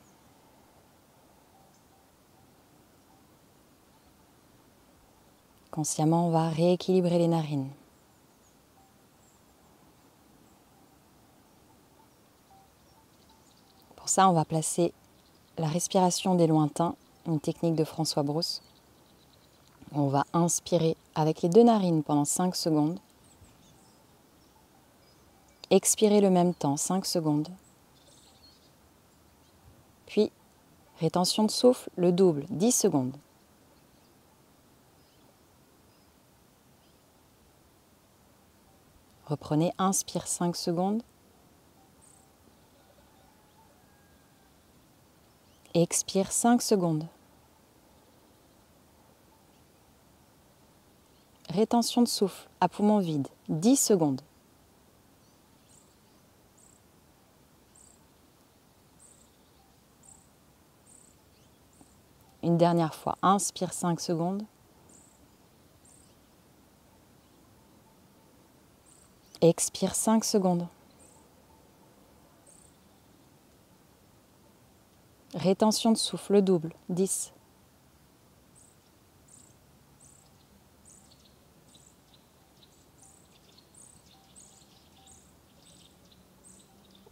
Consciemment, on va rééquilibrer les narines. Pour ça, on va placer la respiration des lointains, une technique de François Brousse. On va inspirer avec les deux narines pendant 5 secondes. Expirer le même temps, 5 secondes. Puis, rétention de souffle, le double, 10 secondes. Reprenez, inspire 5 secondes. Expire 5 secondes. Rétention de souffle à poumon vide, 10 secondes. Une dernière fois, inspire 5 secondes. Expire 5 secondes. Rétention de souffle double, 10.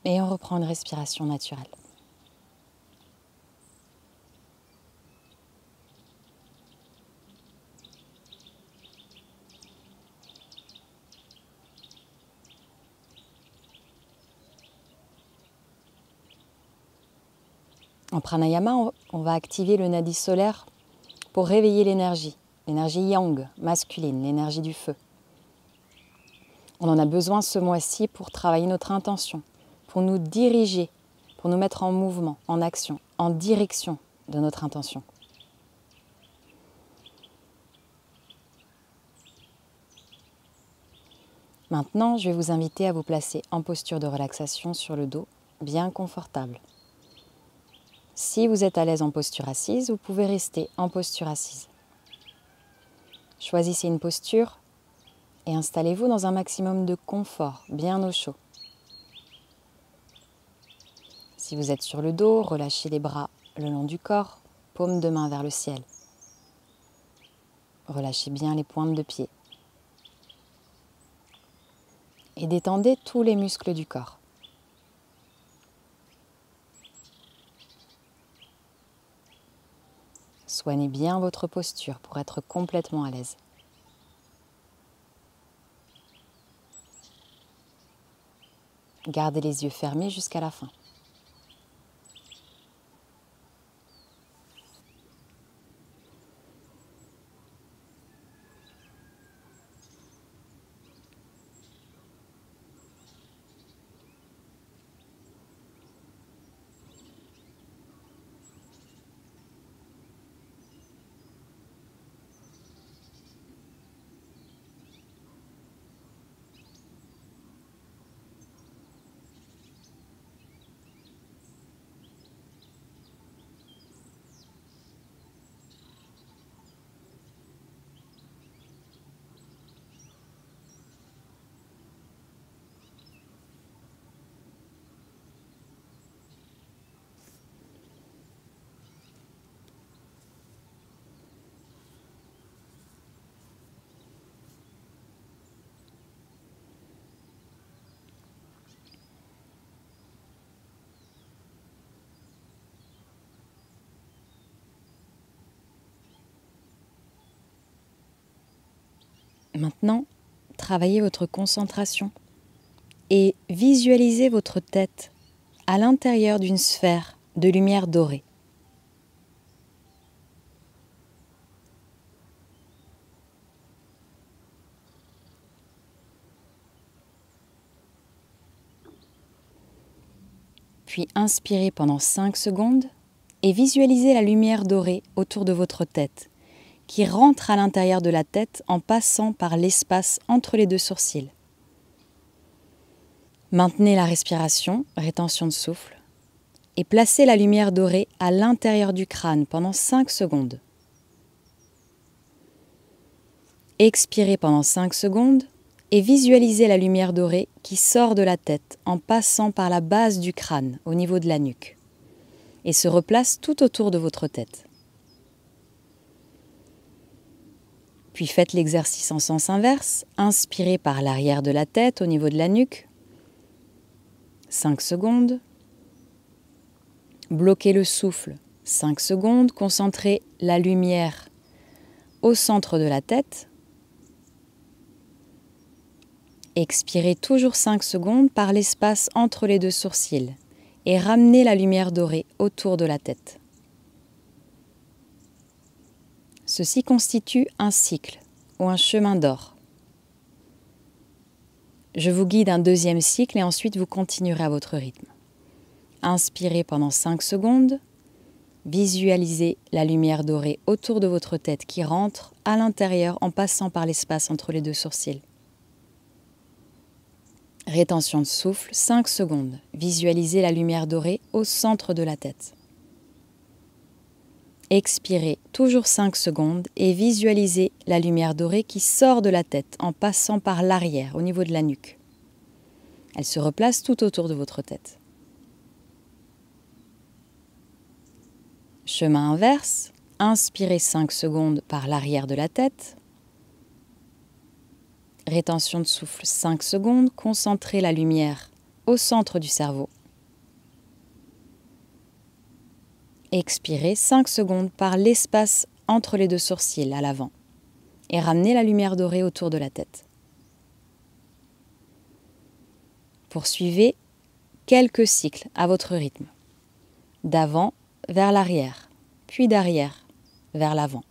Et on reprend une respiration naturelle. En pranayama, on va activer le nadi solaire pour réveiller l'énergie yang, masculine, l'énergie du feu. On en a besoin ce mois-ci pour travailler notre intention, pour nous diriger, pour nous mettre en mouvement, en action, en direction de notre intention. Maintenant, je vais vous inviter à vous placer en posture de relaxation sur le dos, bien confortable. Si vous êtes à l'aise en posture assise, vous pouvez rester en posture assise. Choisissez une posture et installez-vous dans un maximum de confort, bien au chaud. Si vous êtes sur le dos, relâchez les bras le long du corps, paume de main vers le ciel. Relâchez bien les pointes de pied. Et détendez tous les muscles du corps. Soignez bien votre posture pour être complètement à l'aise. Gardez les yeux fermés jusqu'à la fin. Maintenant, travaillez votre concentration et visualisez votre tête à l'intérieur d'une sphère de lumière dorée. Puis inspirez pendant 5 secondes et visualisez la lumière dorée autour de votre tête, qui rentre à l'intérieur de la tête en passant par l'espace entre les deux sourcils. Maintenez la respiration, rétention de souffle, et placez la lumière dorée à l'intérieur du crâne pendant 5 secondes. Expirez pendant 5 secondes et visualisez la lumière dorée qui sort de la tête en passant par la base du crâne au niveau de la nuque et se replace tout autour de votre tête. Puis faites l'exercice en sens inverse. Inspirez par l'arrière de la tête au niveau de la nuque. 5 secondes. Bloquez le souffle. 5 secondes. Concentrez la lumière au centre de la tête. Expirez toujours 5 secondes par l'espace entre les deux sourcils et ramenez la lumière dorée autour de la tête. Ceci constitue un cycle ou un chemin d'or. Je vous guide un deuxième cycle et ensuite vous continuerez à votre rythme. Inspirez pendant 5 secondes. Visualisez la lumière dorée autour de votre tête qui rentre à l'intérieur en passant par l'espace entre les deux sourcils. Rétention de souffle, 5 secondes. Visualisez la lumière dorée au centre de la tête. Expirez toujours 5 secondes et visualisez la lumière dorée qui sort de la tête en passant par l'arrière au niveau de la nuque. Elle se replace tout autour de votre tête. Chemin inverse, inspirez 5 secondes par l'arrière de la tête. Rétention de souffle 5 secondes, concentrez la lumière au centre du cerveau. Expirez 5 secondes par l'espace entre les deux sourcils à l'avant et ramenez la lumière dorée autour de la tête. Poursuivez quelques cycles à votre rythme, d'avant vers l'arrière, puis d'arrière vers l'avant.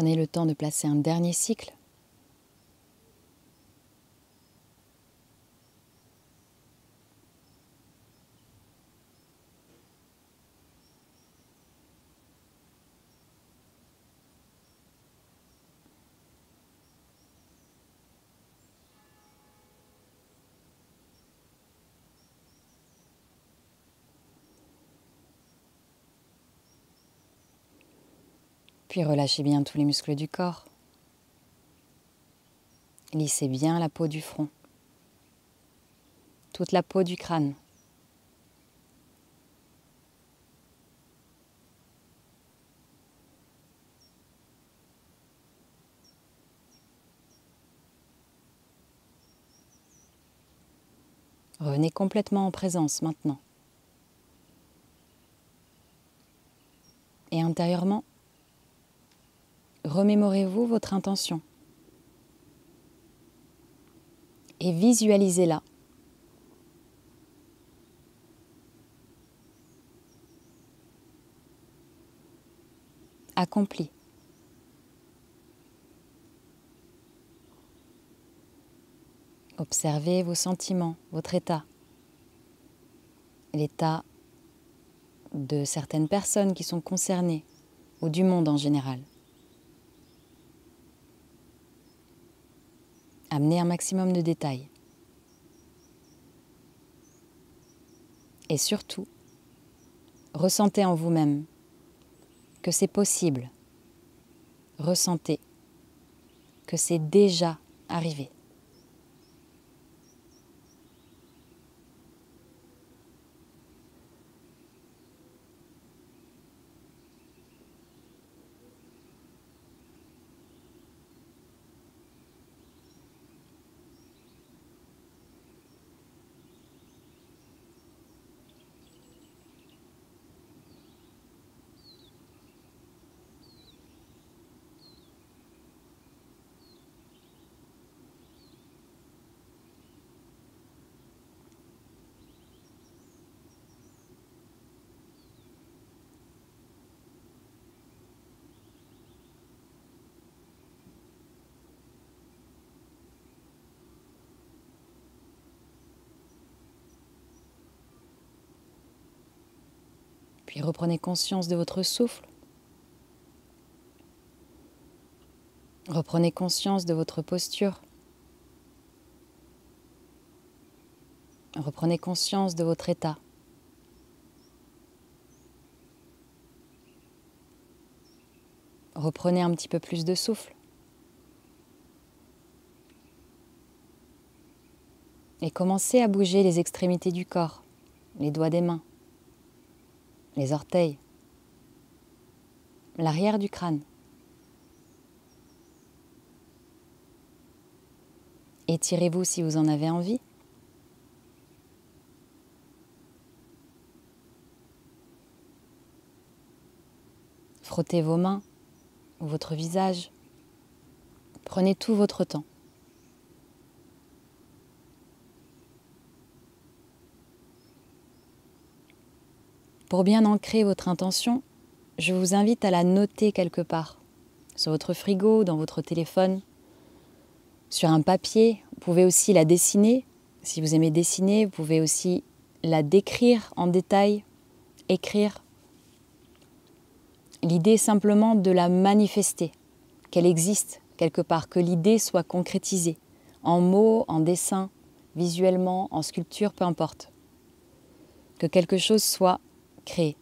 Prenez le temps de placer un dernier cycle. Puis relâchez bien tous les muscles du corps. Lissez bien la peau du front, toute la peau du crâne. Revenez complètement en présence maintenant. Et intérieurement, remémorez-vous votre intention et visualisez-la. Accomplie. Observez vos sentiments, votre état, l'état de certaines personnes qui sont concernées ou du monde en général. Amenez un maximum de détails. Et surtout, ressentez en vous-même que c'est possible. Ressentez que c'est déjà arrivé. Puis reprenez conscience de votre souffle. Reprenez conscience de votre posture. Reprenez conscience de votre état. Reprenez un petit peu plus de souffle. Et commencez à bouger les extrémités du corps, les doigts des mains, les orteils, l'arrière du crâne. Étirez-vous si vous en avez envie. Frottez vos mains ou votre visage. Prenez tout votre temps. Pour bien ancrer votre intention, je vous invite à la noter quelque part, sur votre frigo, dans votre téléphone, sur un papier. Vous pouvez aussi la dessiner. Si vous aimez dessiner, vous pouvez aussi la décrire en détail, écrire. L'idée est simplement de la manifester, qu'elle existe quelque part, que l'idée soit concrétisée, en mots, en dessin, visuellement, en sculpture, peu importe. Que quelque chose soit créé,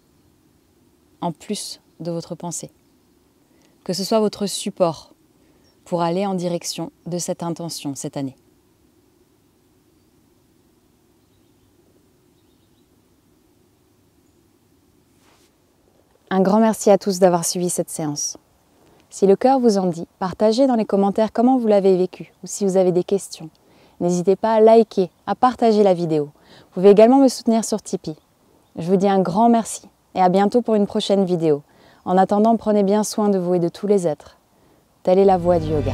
en plus de votre pensée. Que ce soit votre support pour aller en direction de cette intention cette année. Un grand merci à tous d'avoir suivi cette séance. Si le cœur vous en dit, partagez dans les commentaires comment vous l'avez vécu ou si vous avez des questions. N'hésitez pas à liker, à partager la vidéo. Vous pouvez également me soutenir sur Tipeee. Je vous dis un grand merci et à bientôt pour une prochaine vidéo. En attendant, prenez bien soin de vous et de tous les êtres. Telle est la voie du yoga.